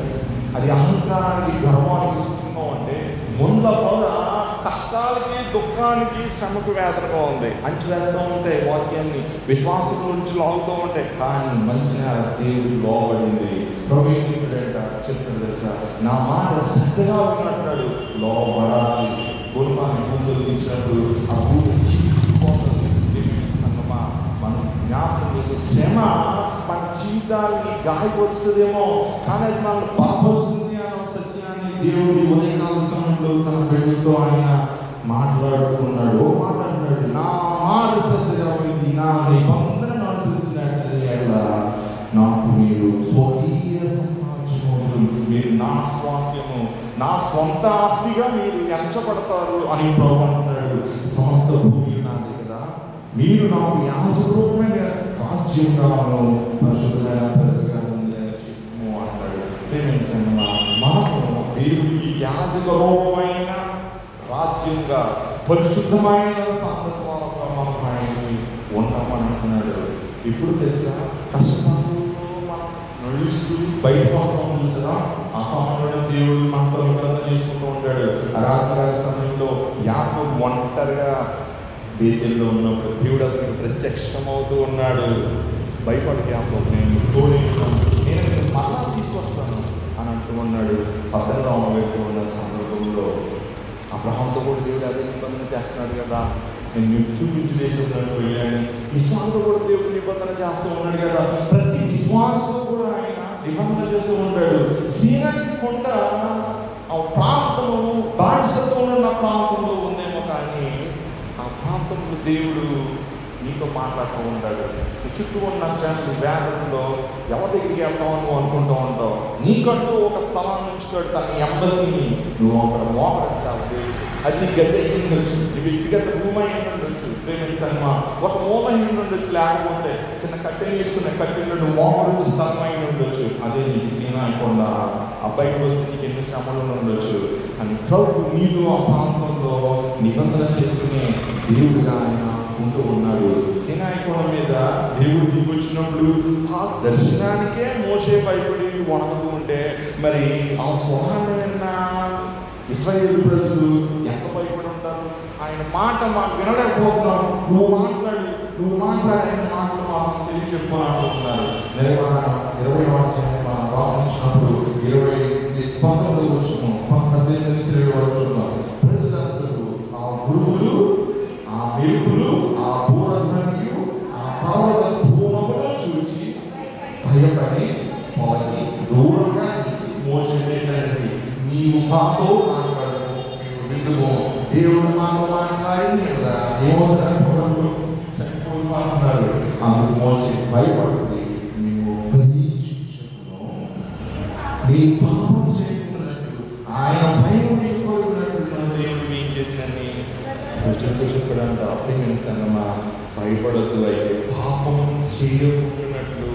S1: అది అహంకారానికి, గర్వానికి సూచంగా ఉంటే, ముంద పొద కష్టాలకి, దుఃఖానికి, శ్రమకు వేదనగా ఉంది. అంచువేస్తూ ఉంటాయి వాక్యాన్ని, విశ్వాసం నుంచి లాగుతూ ఉంటాయి. కానీ మంచిగా దేవుడు లోబడింది. ప్రభు ఏం చెప్తాడు తెలుసా? నా మాట శ్రద్ధగా ఉన్నట్టున్నాడు. లోబడాలి. గురుమాన్ని భూములు తీసినప్పుడు ఆ భూమి చీలిపోతుంది. మనం జ్ఞాపకం చేసే శ్రమ మన జీవితాన్ని గాయపరుస్తుందేమో, కానీ అది మనల్ని బలపరుస్తుంది అన్న సత్యాన్ని దేవుడి ఉదయకాల సమయంలో తన బిడ్డలతో ఆయన మాట్లాడుకున్నాడు. మాట్లాడుతున్నాడు, నా మాట శ్రద్ధగా ఉంది, నా నిబంధనను అనుసరించిన నాకు మీరు స్వకీయ సంపాదించు, మీరు నా స్వాస్థ్యము, నా స్వంత ఆస్తిగా మీరు ఎంచబడతారు అని ప్రభు అంటున్నాడు. సమస్త భూమి నాది కదా, మీరు నాకు యాజకరూపమైన రాజ్యంగాను పరిశుద్ధమైన ప్రజగా ఉందని చెప్పు అంటాడు. మనము దేవుడికి యాజకరూపమైన రాజ్యంగా, పరిశుద్ధమైన సందర్భంగా మనం ఆయనకి ఉన్నామని అంటున్నాడు. ఇప్పుడు తెలుసా, కష్టాల్లో మనం నడుస్తూ బయట వస్తాం చూసినా, ఆ సమయంలో దేవుడు మనతో నిబంధన చేసుకుంటూ ఉంటాడు. రాత్రి సమయంలో యాకోబు ఒంటరిగా బేతేల్లో ఉన్నప్పుడు దేవుడు అతనికి ప్రత్యక్షమవుతూ ఉన్నాడు. భయపడికి యాకోబు, నేను తోడేస్తున్నాను, నేను మళ్ళా తీసుకొస్తాను అని అంటూ ఉన్నాడు. 18వ వైపు ఉన్న సందర్భంలో అబ్రహాంతో కూడా దేవుడు అదే నిబంధన చేస్తున్నాడు కదా. నేను చూపించి చేస్తున్నాడు వెళ్ళాను. ఇస్సాకుతో కూడా దేవుడు నిబంధన చేస్తూ ఉన్నాడు కదా. ప్రతి విశ్వాసం కూడా ఆయన నిబంధన చేస్తూ ఉంటాడు. సీనాయి కొండ ఆ ప్రాంతము బానిసత్వం ఉన్న ప్రాంతంలో ఉందేమో, కానీ ఆ ప్రాంతంలో దేవుడు నీతో మాట్లాడుతూ ఉంటాడు. చుట్టూ ఉన్న శ్రమలు, వేదనలో ఎవరి దగ్గరికి వెళ్తావు నువ్వు అనుకుంటూ ఉంటావు. నీకంటూ ఒక స్థలాన్ని ఉంచుతాడు, తన ఎంబసీని. నువ్వు అక్కడ మోకరించాలి. దేవుడు అది నీ గది అయి ఉండొచ్చు, నీ వ్యక్తిగత రూమ్ అయి ఉండొచ్చు, ప్రేమించమ్మా ఒక మూల అయి ఉండొచ్చు, లేకపోతే చిన్న కట్టెలు వేసుకున్న కట్టెలు నువ్వు మోకరించి స్థలం అయి ఉండొచ్చు. అదే నీకు సీనాయి కొండ. అబ్బాయికి వస్తే నీకు ఎన్ని శ్రమలు ఉండొచ్చు, కానీ ప్రభు నీలో ఆ ప్రాంతంలో నిబంధన చేసుకునే దేవుడుగా ఆయన ఉంటూ ఉన్నాడు. సీనాయి కొండ మీద దేవుడు దిగి వచ్చినప్పుడు ఆ దర్శనానికే మోసే భయపడి వణకుతూ ఉంటే, మరి ఆ స్వరాన్ని విన్న ఇశ్రాయేలు ప్రజలు ఎంత భయపడి ఉంటారు. ఆయన మాట మాకు వినలేకపోతున్నాం, నువ్వు మాట్లాడి ఆయన మాటలు మాకు తెలియచెప్పుకున్నారు. 20వ అధ్యాయం మనం గమనించినప్పుడు 19 వచ్చును 18 నుంచి 20 వరకు ప్రజలందరూ ఆ ఉరుములు, ఆ మెరుపులు, ఆ బూరధ్వనియు, ఆ పర్వత ధూమమును చూసి భయపడి పోయి దూరంగా నుంచి మోసలేదండి. నీవు మాతో మాట్లాడము, నీవు విందుము, దేవుడు మాతో మాట్లాడి కదా ఏమో చనిపోతూ అంటున్నారు. అందుకు మోసే భయపడుతుంది, నీవు పరీక్షించుకును, నీ పాపం చేయకున్నట్టు ఆయన భయం కోరుకున్నట్టు దేవుడు ఏం చేసినని ప్రజలతో చెప్పడంట. అప్రిమెంట్సన్నమా భయపడద్దు, అయితే పాపం చేయకున్నట్లు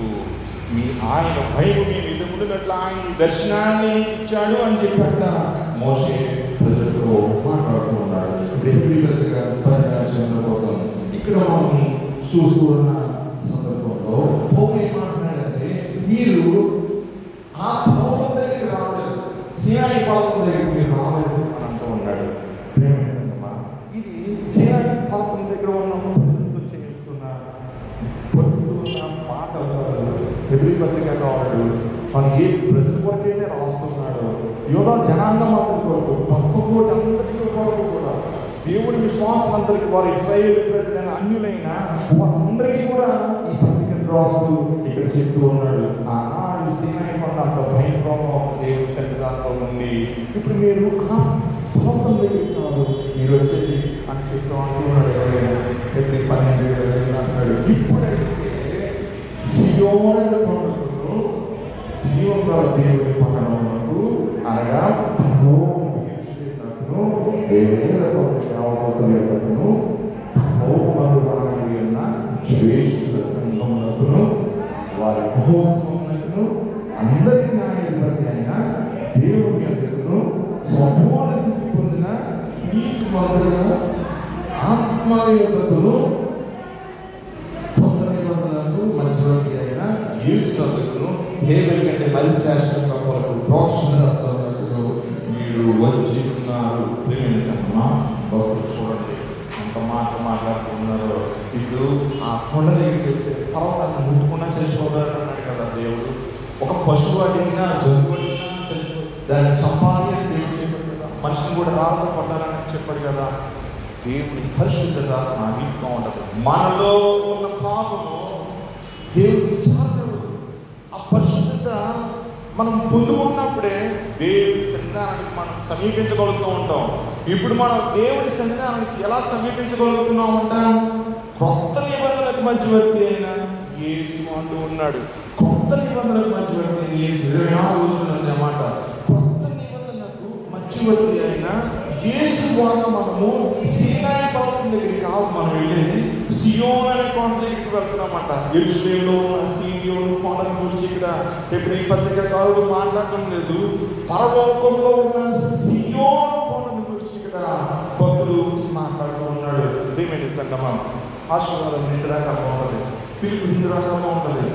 S1: మీ ఆయన భయం మీ మీద ఉండినట్లు ఆయన దర్శనాన్ని ఇచ్చాడు అని చెప్పాక మోసే ప్రజలతో మాట్లాడుతూ ఉన్నాడు. చంద్రపోతాం ఇక్కడ మనం చూస్తూ ఉన్న సందర్భంలో పౌలు ఏం మాట్లాడంటే, మీరు ఆ పర్వతం దగ్గరికి రాలేదు, సీనాయి పర్వతం దగ్గరికి మీరు రాలేదు అని అంటూ ఉన్నాడు. ఇది సీనాయి పర్వతం దగ్గర ఉన్న ప్రజలతో చేస్తున్న మాట హెబ్రీ పత్రిక వాడు మనం ఏ ప్రజల కొరకైతే రాస్తున్నాడు, యోధా జనాంగం అందరి కొరకు, భక్తులు అందరికీ కొరకు కూడా, దేవుడి విశ్వాసం అందరికీ, వారు ఇశ్రాయేలు ప్రజలైన అన్యులైన వారందరికీ కూడా ఈ పత్రికను రాస్తూ ఇక్కడ చెప్తూ ఉన్నాడు. ఆనాడు సీనాయి కొండ అంత భయంకరంగా దేవుడి సన్నిధానంలో ఉండి, ఇప్పుడు మీరు పర్వతం దగ్గరికి కాదు మీరు వచ్చేది అని చెప్తూ అంటున్నాడు. ఎవరైనా 12 అంటున్నాడు. ఇప్పుడైతే సియోను కొండకు, జీవం గల దేవుడి పట్టణమునకు, అనగా శ్రేష్ఠుల సంఘమునకును వారి మహోత్సవమునకును అందరి న్యాయాధిపతి అయిన దేవుని యొద్దకును సంపూర్ణ సిద్ధి పొందిన నీతిమంతుల ఆత్మల యొద్దకును కొత్త నిబంధనలకు మధ్యవర్తి అయిన యేసు యొద్దకును హేబెల్ కంటే మరి శ్రేష్ఠంగా కొరకు ప్రోక్షణ రక్తమునకును మీరు వచ్చి ఉన్నారు. ఉన్నారు. ప్రేమైన సంగమా, భక్తులు చూడండి అంత మాట్లాడుతున్నారు. ఇప్పుడు ఆ కొండ దగ్గరికి వెళ్తే పర్వతాన్ని ముట్టుకున్నా తెలుసుకోగలరు కదా దేవుడు. ఒక పశువు అడిగినా, జంతువు అడిగినా తెలుసు, దాన్ని చంపాలి అని దేవుడు చెప్పాడు కదా. మనిషిని కూడా రాళ్ళతో కొట్టాలని చెప్పాడు కదా. దేవుడి పరిశుద్ధత ఆ రీతిగా ఉండదు. మనలో ఉన్న పాపము దేవుడికి చాలదు. ఆ పరిశుద్ధత మనం పొందుకున్నప్పుడే దేవుడి సన్నిధానానికి మనం సమీపించగలుగుతూ ఉంటాం. ఇప్పుడు మనం దేవుడి సన్నిధానానికి ఎలా సమీపించగలుగుతున్నామంట? కొత్త నిబంధనలకు మధ్యవర్తి అయిన యేసు అంటూ ఉన్నాడు. కొత్త నిబంధనలకు మధ్యవర్తి అయిన యేసు 24 వచ్చింది అన్నమాట. కొత్త నిబంధనకు మధ్యవర్తి అయిన యేసు ద్వారా మనము సీనాయి పర్వతం దగ్గరికి కాదు మనం వెళ్ళేది, సియోన్ అనే కొండ దగ్గరికి వెళ్తున్నామంట. యెరూషలేములో ఉన్న సీయోను కొండను గురించి ఇక్కడ ఈ పత్రిక కాదు మాట్లాడటం లేదు. పరలోకంలో ఉన్న సియోను కొండను గురించి ఇక్కడ భక్తులు మాట్లాడుతూ ఉన్నాడు. ప్రియమైన సంగమం, ఆశీర్వాదం 2 రకాలుగా ఉంటుంది, పిలుపు 2 రకాలుగా ఉంటుంది.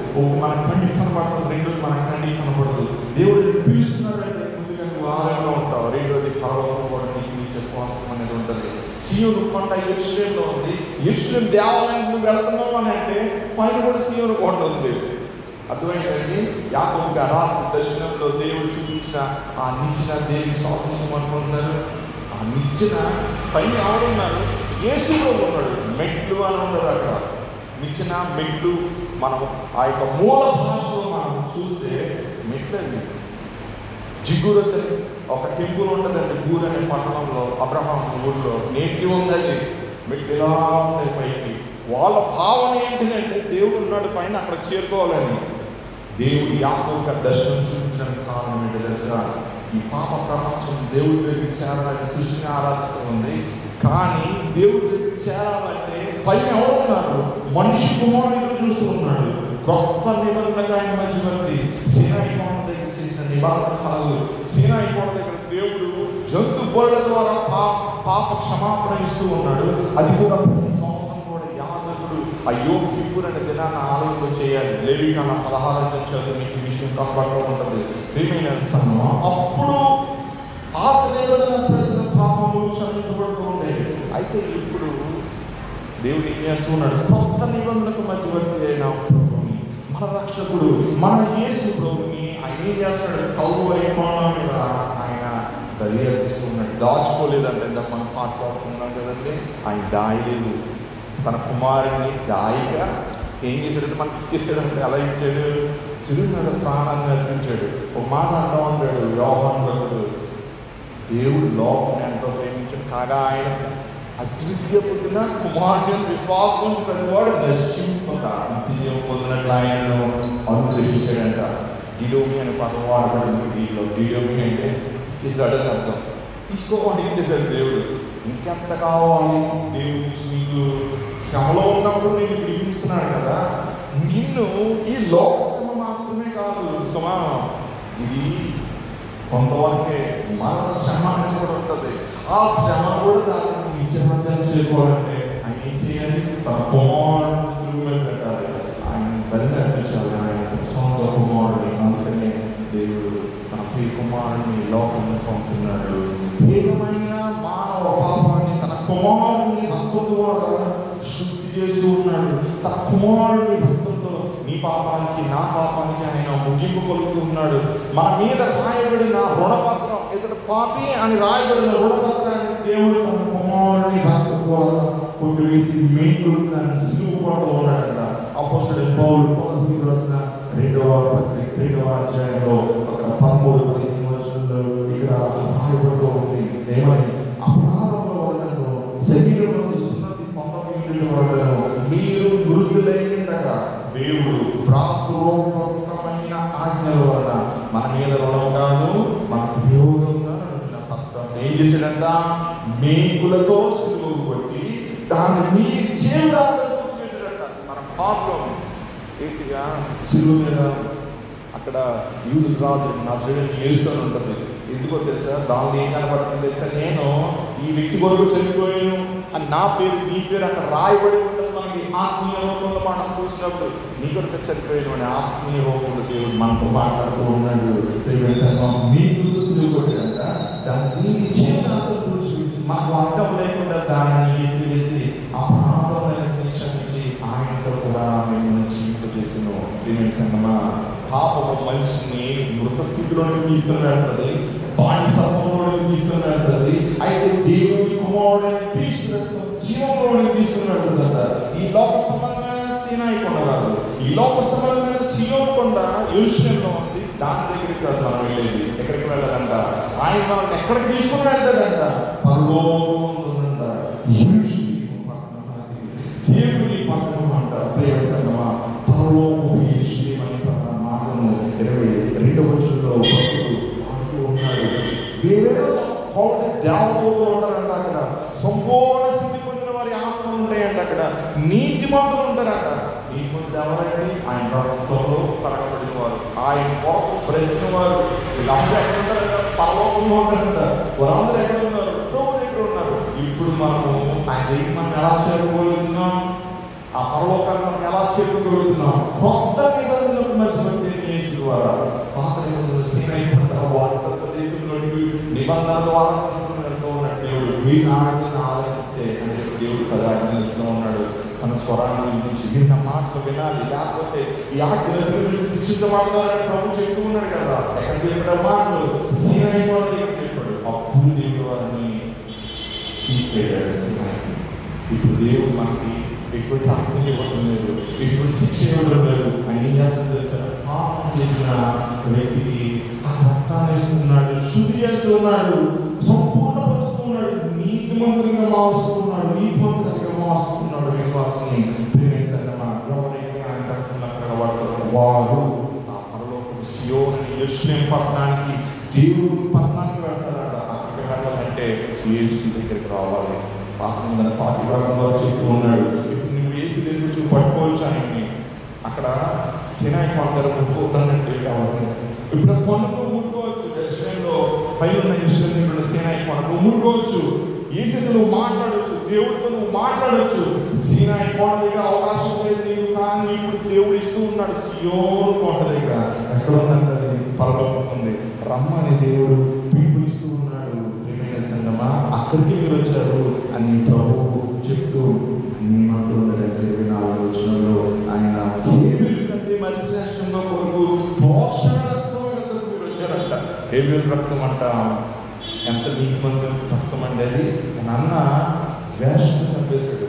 S1: మన కంటికి కనబడుతుంది, రెండోది మన కంటికి కనబడదు. దేవుడు పిలుస్తున్నాడంటే ముందుగా నువ్వు ఆలయంలో ఉంటావు, రెండోది పరలోకంలో కూడా నీకు విశ్వాసం అనేది ఉంటుంది. సియోను కొండ యెరూషలేములో ఉంది. యెరూషలేము దేవాలయానికి నువ్వు వెళ్తున్నావు అని అంటే పైన కూడా సియోను కొండ ఉంది. అర్థమైందండి? యాకోబుకి రాత్రి దర్శనంలో దేవుడు చూపించిన ఆ నిచ్చెన దేవి సాదృశ్యం అనుకుంటున్నారు. ఆ నిచ్చెన పైన ఎవరున్నారు? యేసు ఉన్నాడు. మెట్లు అని ఉండదు అక్కడ. నిచ్చెన, మెట్లు మనం ఆ యొక్క మూల భాషలో మనం చూస్తే మెట్లండి. జిగురని ఒక టెంపుల్ ఉంటుందండి గూర్ అనే పట్టణంలో, అబ్రహాం ఊళ్ళో. నేటికి ఉంది అది. మెట్లు ఎలా ఉంటాయి పైకి. వాళ్ళ భావన ఏంటిదంటే దేవుడు ఉన్నాడు పైన, అక్కడ చేరుకోవాలని. దేవుడు యాకోబుకి దర్శనం చూపించడానికి కారణం ఏంటో తెలుసా? ఈ పాప ప్రపంచం దేవుడి దగ్గరికి చేరాలని సృష్టిని ఆరాధిస్తుంది. కానీ దేవుడి దగ్గరికి చేరాలంటే పైన ఎవరున్నారు? మనిషి కుమారుడు చూస్తూ ఉన్నాడు. కొత్త నిబంధనగా ఆయన మధ్యవర్తి. సీనాయి కొండ దగ్గర చేసిన నిబంధన కాదు. సీనాయి కొండ దగ్గర దేవుడు జంతు బోళ్ళ ద్వారా పాప క్షమాపణ ఇస్తూ ఉన్నాడు. అది కూడా ప్రతి సంవత్సరం కూడా యాజకుడు ఆ యోమ్ కిప్పుర్ అనే దినాన్ని ఆలయంలో చేయాలి. లేవీకాండం 16 చదువు మీకు ఈ విషయం కనబడుతూ ఉంటుంది. ప్రియమైన సంగమం, అప్పుడు ఆ నిబంధన పాపము క్షమించబడుతూ ఉండేది. అయితే ఇప్పుడు దేవుడు ఏం చేస్తున్నాడు? కొత్త నిబంధనకు మధ్యవర్తి అయిన ప్రభుని, మన రక్షకుడు, మన యేసు ప్రభుని ఆయన ఏం చేస్తున్నాడు? కల్వరి కొండ మీద ఆయన దర్యాప్తిస్తూ ఉన్నాడు. దాచుకోలేదంటే ఇందాక మనం మాట్లాడుతున్నాం కదండి. ఆయన దాయలేదు. తన కుమారుని దాయిగా ఏం చేశాడంటే మనకి ఇచ్చేసాడంటే ఎలా ఇచ్చాడు? సిలువ మీద ప్రాణాన్ని అర్పించాడు. ఒక మాట అంటూ ఉంటాడు యోహాను భక్తుడు, దేవుడు లోకం ఎంతో ప్రేమించాడు కాగా ఆయన అద్వితీయ పొందిన కుమారుని విశ్వాసం నుంచి ప్రతివాడు నశింపక నిత్యం పొందినట్లు ఆయనను అనుగ్రహించాడంట. డిడోమి అనే పదం వాడబడింది దీనిలో. డిడోమి అంటే చేశాడని అర్థం. తీసుకోవాలి ఇచ్చేసాడు దేవుడు. ఇంకెంత కావాలి? దేవుడు నీకు శ్రమలో ఉన్నప్పుడు నేను విడిపిస్తున్నాడు కదా. నిన్ను ఈ లోక శ్రమ మాత్రమే కాదు సుమా, ఇది కొంతవరకే మరణ శ్రమ అనేది కూడా ఉంటుంది. ఆ శ్రమ కూడా దాన్ని నిత్యమధ్యం చేసుకోవాలంటే ఆయన ఏం చేయాలి? తన కుమారుడు పెట్టాలి. ఆయన తల్లి అర్పించాలి. ఆయన సొంత కుమారుడిని. అందుకనే దేవుడు తన ప్రియ కుమారుడిని లోకంలో పంపుతున్నాడు. ఏమైనా మానవ పాపాన్ని తన కుమారుడిని రక్తం ద్వారా శుద్ధి చేస్తూ ఉన్నాడు. తన కుమారుడిని రక్తంలో నీ పాపానికి నా పాపానికి ఆయన ముగింపు పలుకుతూ ఉన్నాడు. మన మీద రాయబడిన రుణపత్రం, ఇతడు పాపి అని రాయబడిన రుణపత్రాన్ని దేవుడు తన కుమారుడిని రక్తం ద్వారా కొట్టివేసి మీకు దాన్ని సిలువలో ఉన్నాడంట. అపోస్తలుడైన పౌలు కొరింథీయులకు రాసిన 2వ పత్రిక 2వ అధ్యాయంలో 13-15 వచనంలో ఇక్కడ రాయబడుతూ ఉంది. ఏమని? అపరాధముల వలన శరీరంలో సున్నతి పొందబడిన వలన మీరు మృతులైండగా దేవుడు వ్రాతపూర్వకమైన ఆజ్ఞల వలన మన మీద రుణంగాను మనకు విరోధంగా పత్రం ఏం చేశాడంట? మేకులతో సిలువ కొట్టి దాన్ని మీ జీవితాలను చేశాడంట. మన పాపం ఏసిగా సిలువ మీద అక్కడ యూదు రాజు నజరేయుడైన యేసు అని ఉంటుంది. ఎందుకో తెలుసా? దాన్ని ఏం కనబడుతుంది తెలుసా? నేను ఈ వ్యక్తి కొరకు చనిపోయాను అని నా పేరు నీ పేరు అక్కడ రాయబడి ఉంటుంది. మనకి ఆత్మీయ రూపంలో మనం చూసినప్పుడు నీ కొరకు చనిపోయాను అని ఆత్మీయ రూపంలో దేవుడు మనతో మాట్లాడుతూ ఉన్నాడు. మీకు కొట్టాక దాన్ని చూసి మాకు అర్థం లేకుండా దాన్ని ఎత్తివేసి ఆ ప్రాణమైన క్షమించి ఆయనతో కూడా మేము జీవింపజేస్తున్నాం. పాపము మనిషిని మృత స్థితిలోకి తీసుకుని వెళ్తుంది, బానిసత్వంలోకి తీసుకుని వెళ్తుంది. అయితే దేవుని కుమారుడైన క్రీస్తు జీవంలోకి తీసుకుని వెళ్తుందంట. ఈ లోక సంబంధమైన సీనాయి కొండ కాదు, ఈ లోక సంబంధమైన సియోను కొండ యెరూషలేములో ఉంది. దాని దగ్గరికి మనం వెళ్ళేది. ఎక్కడికి వెళ్ళాలంట? ఆయన వాళ్ళని ఎక్కడికి తీసుకుని వెళ్తాడంట? పరలోకమంట, యెరూషలేము పట్టణం, దేవుని పట్టణం అంట. ప్రియ సంగమా, పరలోకపు యెరూషలేము అనే మాటను 22వ వచనంలో భక్తుడు అంటూ ఉన్నాడు. వేరే దేవతలు ఉంటారంట అక్కడ. సంపూర్ణ స్థితి పొందిన వారి ఆత్మలు ఉంటాయంట అక్కడ. నీతిమంతులు ఉంటారంట. నీతిమంతులు ఎవరండి? ఆయన రక్తంలో కడగబడిన వారు, ఆయన కొరకు బ్రతికిన వారు. వీళ్ళందరూ ఎక్కడ ఉంటారంట? పరలోకంలో ఉంటారంట. వారందరూ ఎక్కడ ఉన్నారు? ప్రభు దగ్గర ఉన్నారు. ఇప్పుడు మనము ఆయన దగ్గర మనం ఎలా చేరుకోగలుగుతున్నాం? ఆ పరలోకాన్ని మనం ఎలా చేరుకోగలుగుతున్నాం? కొత్త నిబంధనలకు మధ్య ద్వారా పాత నిబంధనలు సీనైపోయిన వారి నిబంధన ద్వారా తీసుకుని వెళ్తూ ఉన్నాడు దేవుడు. వీనాడు ఆలోచిస్తే అని చెప్పి దేవుడు కదా ఆజ్ఞిస్తూ ఉన్నాడు. తన స్వరాన్ని నుంచి విన్న మాటలు వినాలి, లేకపోతే ఈ ఆజ్ఞ శిక్షించబడతారని ప్రభు చెప్తూ ఉన్నాడు కదా. ఎక్కడ చెప్పిన మాటలు సీనైపోవడం దగ్గర చెప్పాడు. అప్పుడు దేవుడు వారిని తీసుకెళ్ళాడు సీనాయికి. ఇప్పుడు దేవుడు మనకి ఎటువంటి ఆత్మ ఇవ్వడం లేదు, ఎటువంటి శిక్ష ఇవ్వడం లేదు. ఆయన ఏం చేస్తుంది తెలుసా? పాపం చేసిన వ్యక్తికి ఆ రక్తాన్ని ఇస్తున్నాడు, శుద్ధి చేస్తున్నాడు, సంపూర్ణపరుస్తున్నాడు, నీతిమంతులుగా మారుస్తున్నాడు, నీతిమంతులుగా మారుస్తున్నాడు. విశ్వాసాన్ని ఎవరైతే ఆయన కట్టుకున్నక్కడ వారు ఆ పరలోకపు సియోను అనే యెరూషలేము పట్టణానికి, దేవుని పట్టణానికి వెళ్తారట. అక్కడికి వెళ్ళాలంటే యేసు దగ్గరికి రావాలి. పాపం పాటి భాగంలో చెప్తూ ఉన్నాడు. ఇప్పుడు నువ్వు యేసు దగ్గర పట్టుకోవచ్చు ఆయన్ని. అక్కడ సినాయి కొండ ముట్టుకోవద్దానంటే కావాలి. ఇప్పుడు కొండను ముట్టుకోవచ్చు. దర్శనంలో పై ఉన్న యెరూషలేములో సినాయి కొండ నువ్వు ముట్టుకోవచ్చు. యేసుతో నువ్వు మాట్లాడవచ్చు, దేవుడితో నువ్వు మాట్లాడవచ్చు. సినాయి కొండ దగ్గర అవకాశం లేదు నీకు, కానీ ఇప్పుడు దేవుడు ఇస్తూ ఉన్నాడు. సియోను కొండ దగ్గర ఎక్కడ ఉందంటే అది పరలోకం ఉంది. రమ్మని దేవుడు పిలుపునిస్తూ ఉన్నాడు. సంగమా, అక్కడికి మీరు వచ్చారు అని ప్రభువు చెప్తూ నీమంటూ ఉండేటంటే 24వ వచనంలో ఆయన హేబేలు కంటే మరి శ్రేష్టంగా కొరకు పోషణ రక్తం మీరు వచ్చారంట. హేబేలు రక్తం అంట ఎంత నీతిమంతుల రక్తం అండి అది. తన అన్న వేషం చంపేశాడు,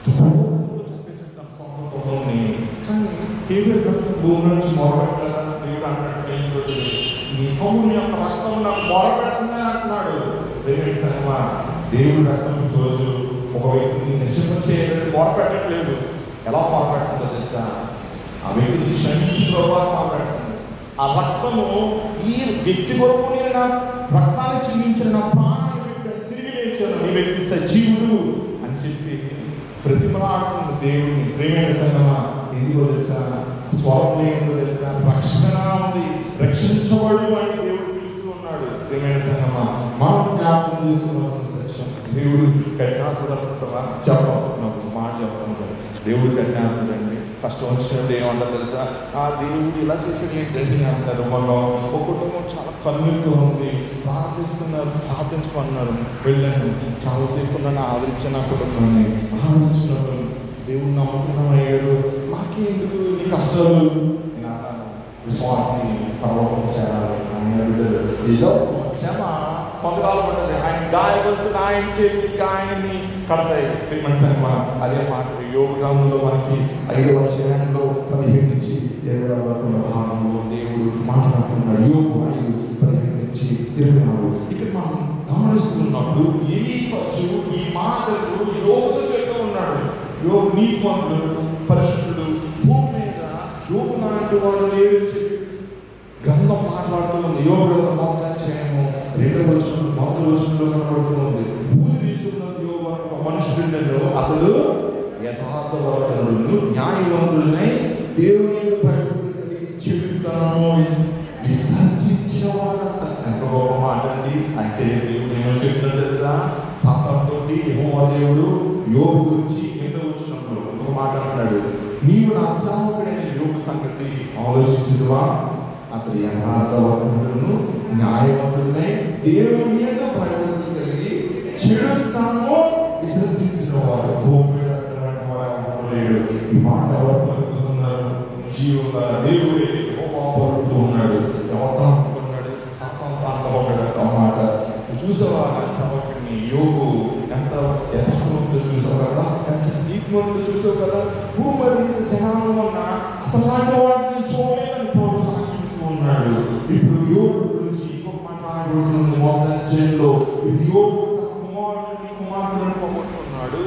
S1: చంపేశాడు తన సొంత కుటుంబాన్ని. కానీ హేబేలు రక్తం భూమి నుంచి మొరపెట్టాలా? దేవుడు అన్నట్టు ఏంటో నీ తమ్ముని యొక్క రక్తం నాకు మొరపెట్టనే అంటున్నాడు. సంగమా, దేవుడు రక్తం రోజు ఒక వ్యక్తిని నశింప చేయాలని మొరపెట్టట్లేదు. ఎలా మొరపెట్టిందో తెలుసా? ఆ వ్యక్తిని క్షమించుకోవా మొరపెడుతుంది. ఆ రక్తము ఈ వ్యక్తి కొరకు నేను నా రక్తాన్ని చిందించిన నా ప్రాణాన్ని తిరిగి లేచాను, ఈ వ్యక్తి సజీవుడు అని చెప్పి ప్రతిమలాడుతుంది దేవుడిని. ప్రేమైన సంగమా, ఎందుకో తెలుసా? స్వరం ఏంటో తెలుసా? రక్షణ ఉంది, రక్షించబడు అని దేవుడు పిలుస్తూ ఉన్నాడు. ప్రేమైన సంగమా, మనం జ్ఞాపకం చేసుకోవాల్సిన సత్యం. దేవుడు కఠినాత్ముడు అనుకుంటావా? చెప్పాలనుకున్నావు మాట చెప్పకుండా దేవుడు కఠినాత్ముడు అండి. కష్టం వచ్చినప్పుడు ఏమంటారు తెలుసా? ఆ దేవుడు ఇలా చేసేది ఏంటంటే అంటారు. మనం ఒక కుటుంబం చాలా కన్నీరుతో ఉంది, ప్రార్థించుకున్నారు. వెళ్ళాను, చాలాసేపు నన్ను ఆదరించిన కుటుంబాన్ని ఆదరించినప్పుడు దేవుడు నమ్ముకున్నాం అయ్యారు. మాకేందుకు ఈ కష్టాలు? నేను అన్నాను, విశ్వాసి పరలోకం చేరాలి. ఆయన శ్రమ పొందకాలం ఉంటుంది. ఆయన గాయవలసిన ఆయన చేతి గాయాన్ని కడతాయి. మన అదే మాట యోగ గ్రంథంలో మనకి 5వ అధ్యాయంలో 15 నుంచి 20 వరకు భాగంలో దేవుడు మాట్లాడుతున్నాడు. యోగ 5:15 నుంచి 24. ఇక్కడ మనం గమనిస్తున్నప్పుడు ఎలీఫజు ఈ మాటలు యోగుతో చెప్తూ ఉన్నాడు. యోగు నీతిమంతుడు, పరిశుద్ధుడు, భూమి మీద యోగు లాంటి వాడు లేడు చెప్పి గ్రంథం మాట్లాడుతూ ఉంది. యోగ గ్రంథం 1వ అధ్యాయము 2వ వచనం 1వ వచనంలో కనబడుతూ ఉంది. పూజ తీసుకున్న యోగ ఒక మనుషుడు, అతడు యథార్థవంతుడు, న్యాయవంతుడినై దేవుని భయభక్తులు కలిగి చెడుతనము విసర్జించిన వాడంట. ఎంత గొప్ప మాట అండి. అయితే దేవుడు ఏమో చెప్తున్నాడు తెలుసా? యోగు గురించి ఎంత వచ్చినప్పుడు ఒక మాట అన్నాడు, నీవు నా సేవకుడైన యోగు సంగతి ఆలోచించుదువా? అతని యథార్థవంతులను న్యాయవంతులై దేవుని మీద భయభక్తులు కలిగి చెడుతనము విసర్జించిన వారు భూమి మీద లేడు. ఈ మాట ఎవరు పలుకుతున్నారు? జీవుల దేవుడే పలుకుతూ ఉన్నాడు. ఎవరు అనుకున్నాడు? ఆ మాట చూసావా? సేవకుడిని యోగు ఎంత యథార్థవంతులు చూసావు కదా, ఎంత నీతిమంతులు చూసావు కదా. భూమి మీద ఇంత జనాలు ఉన్నా అతలాంటి వాటిని చూడలేదని ప్రోత్సహిస్తూ ఉన్నాడు. ఇప్పుడు యోగు గురించి ఇంకొక మాట రాబడుతుంది మొదటి చేతిలో. యోగు తన కుమారుడిని పోగొట్టుకున్నాడు,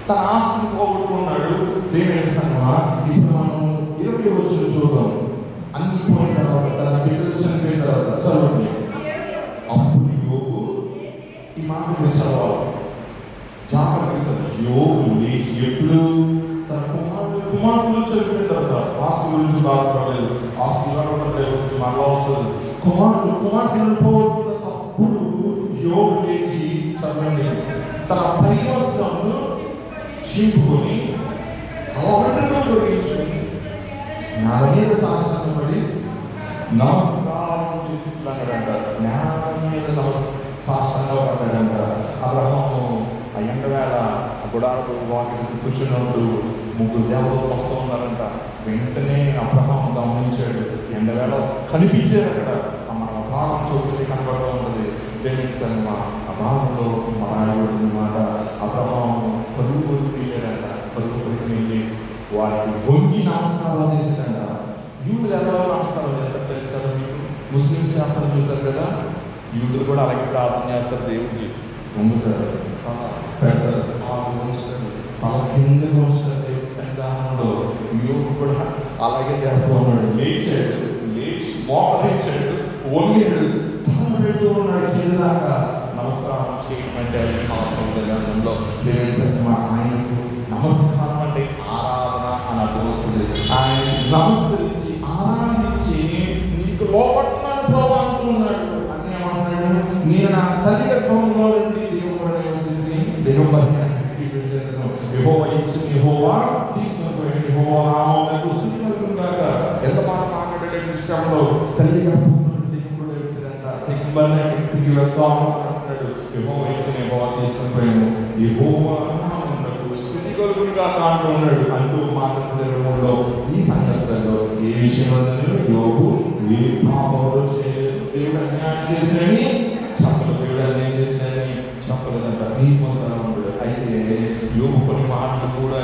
S1: తన ఆస్తిని పోగొట్టుకున్నాడు. దేవుని సంగమా, ఇప్పుడు మనం 20 రోజులు చూద్దాం. అన్ని పోయిన తర్వాత తన బిడ్డలు చనిపోయిన తర్వాత చదవండి. అప్పుడు యోగు ఈ మాట చదవాలి, జాగ్రత్త. యోగు లేచి ఎప్పుడు తన కుమారుడు చనిపోయిన తర్వాత ఆస్తి గురించి బాధపడలేదు, ఆస్తి బాధపడలేదు, మళ్ళా వస్తుంది. కుమార్తెను పోగొట్టుకున్నప్పుడు యోగు లేచి చదవండి, తన పరివస్త్రమును చింపుకొని అవరణలో తొలగించుకుని నా మీద సాష్టాంగపడి నమస్కారం చేసి ఇట్లా అన్నాడంట. నేల మీద సాష్టాంగం పడ్డాడంట. అబ్రహాము ఆ ఎండవేళ ఆ గుడారపు వాకిలి కూర్చున్నప్పుడు 3 దేవతలు వస్తూ ఉన్నారంట. వెంటనే అబ్రహాము గమనించాడు, ఎండవేళ కనిపించారు అక్కడ. మన భాగం చోటు కనబడుతూ ఉంటుంది. ప్రేమించాను ఆ భాగంలో మారాడు మాట. అబ్రహాము పరుగు వెళ్ళాడంట. పరుగు వెళ్ళి వారికి వంగి నమస్కారం చేశాడంట. యూదులు ఎలా నమస్కారం చేస్తారు తెలుస్తారు మీకు? ముస్లిమ్స్ చేస్తారు చూస్తారు కదా, యూదులు కూడా అలాగే ప్రార్థన చేస్తారు. దేవుడికి వంగుతారు, పెడతారు, ఉంచుతారు, తల కింద ఉంచుతారు. దేవుడి సన్నిధానంలో యోగు కూడా అలాగే చేస్తూ ఉన్నాడు. లేచి మోకరించాడు, వంగాడు, తల పెడుతూ ఉన్నాడు కింద దాకా. నమస్కారం చేయమంటే గ్రంథంలో ఆయనకు నమస్కారం అంటే ఆరాధన అని అర్థం వస్తుంది. ఆయన నమస్కరించి ఆరాధించి నీకు లోపట్ల ప్రభావం ఉన్నాడు అని ఏమన్నాడు? నేను నా తల్లి గర్భంలో నుండి దేవుడు వచ్చింది, దేవుడు యెహోవా ఇచ్చిన యెహోవా తీసుకుని యెహోవా నామమునకు స్తుతి కలుగును గాక. ఎంత మాట మాట్లాడే విషయంలో తల్లి గర్భంలో నుండి దేవుడు వచ్చిందంట. తిమ్మనే తిరిగి వెళ్తాము అంటాడు. యెహోవా ఇచ్చిన యెహోవా తీసుకుని పోయాను, యెహోవా నామమునకు స్తుతి కలుగును గాక అంటున్నాడు. అంటూ మాట్లాడుతున్న ఈ సంగతులలో ఏ విషయంలో యోగు ఏ పాపంలో చేయలేదు. దేవుడు అన్యాయం చేసినని చెప్పలేదు, దేవుడు అన్యాయం చేసినని చెప్పలేదంట. నీ పొందడం ఉంటాడు. అయితే యోగు కొన్ని మాటలు కూడా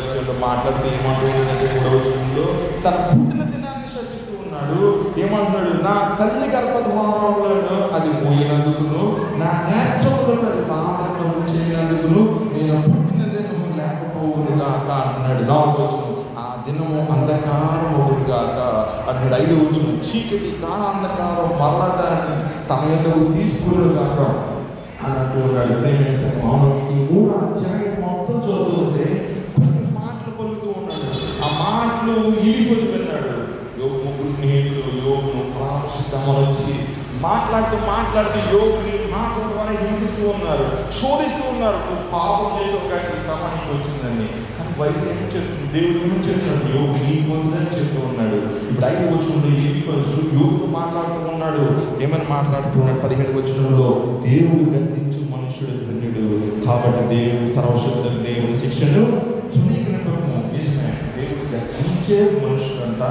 S1: మాట్లాడితే ఏమంటుందంటే 3వ వచనంలో తన పుట్టిన దినాన్ని శపిస్తూ ఉన్నాడు. ఏమంటున్నాడు? నా తల్లి గర్భద్వారంలో అది మోయినందుకును, నా నేత్రములో అది బాధను చేయనందుకును నేను పుట్టిన దినము లేకపోవును గాక అంటున్నాడు. 4వ వచనం ఆ దినము అంధకారం ఒకటి గాక అన్నాడు. 5వ వచనం చీకటి కాల అంధకారం మరలా దాన్ని తన ఎందుకు తీసుకున్నాడు గాక అని అంటున్నాడు. మనం ఈ 3 అధ్యాయం మొత్తం చదువుతుంటే కొన్ని మాటలు పలుకుతూ ఉన్నాడు. ఆ మాటలు ఈలిపోతూ విన్నాడు. యోగు 3 స్నేహితులు యోగును పరామర్శిద్దామని మాట్లాడుతూ యోగుని మాటల ద్వారా హింసిస్తూ ఉన్నారు, శోధిస్తూ ఉన్నారు. నువ్వు పాపం చేసి ఒక సమయానికి వచ్చిందని. కానీ బైబిల్ ఏం చెప్తుంది? దేవుడు ఏమని చెప్తున్నాడు? యోగు నీ పొందని చెప్తూ ఉన్నాడు. ఇప్పుడు 5వ వచనంలో యోగుతో మాట్లాడుతూ ఉన్నాడు. ఏమని మాట్లాడుతున్నాడు? 17వ వచనంలో దేవుడు గద్దించు మనుషుడు ధన్యుడు, కాబట్టి దేవుడు సర్వశక్తుడు దేవుని శిక్షను తునీకరింపము. నిజమే, దేవుడు గద్దించే మనుషుడంట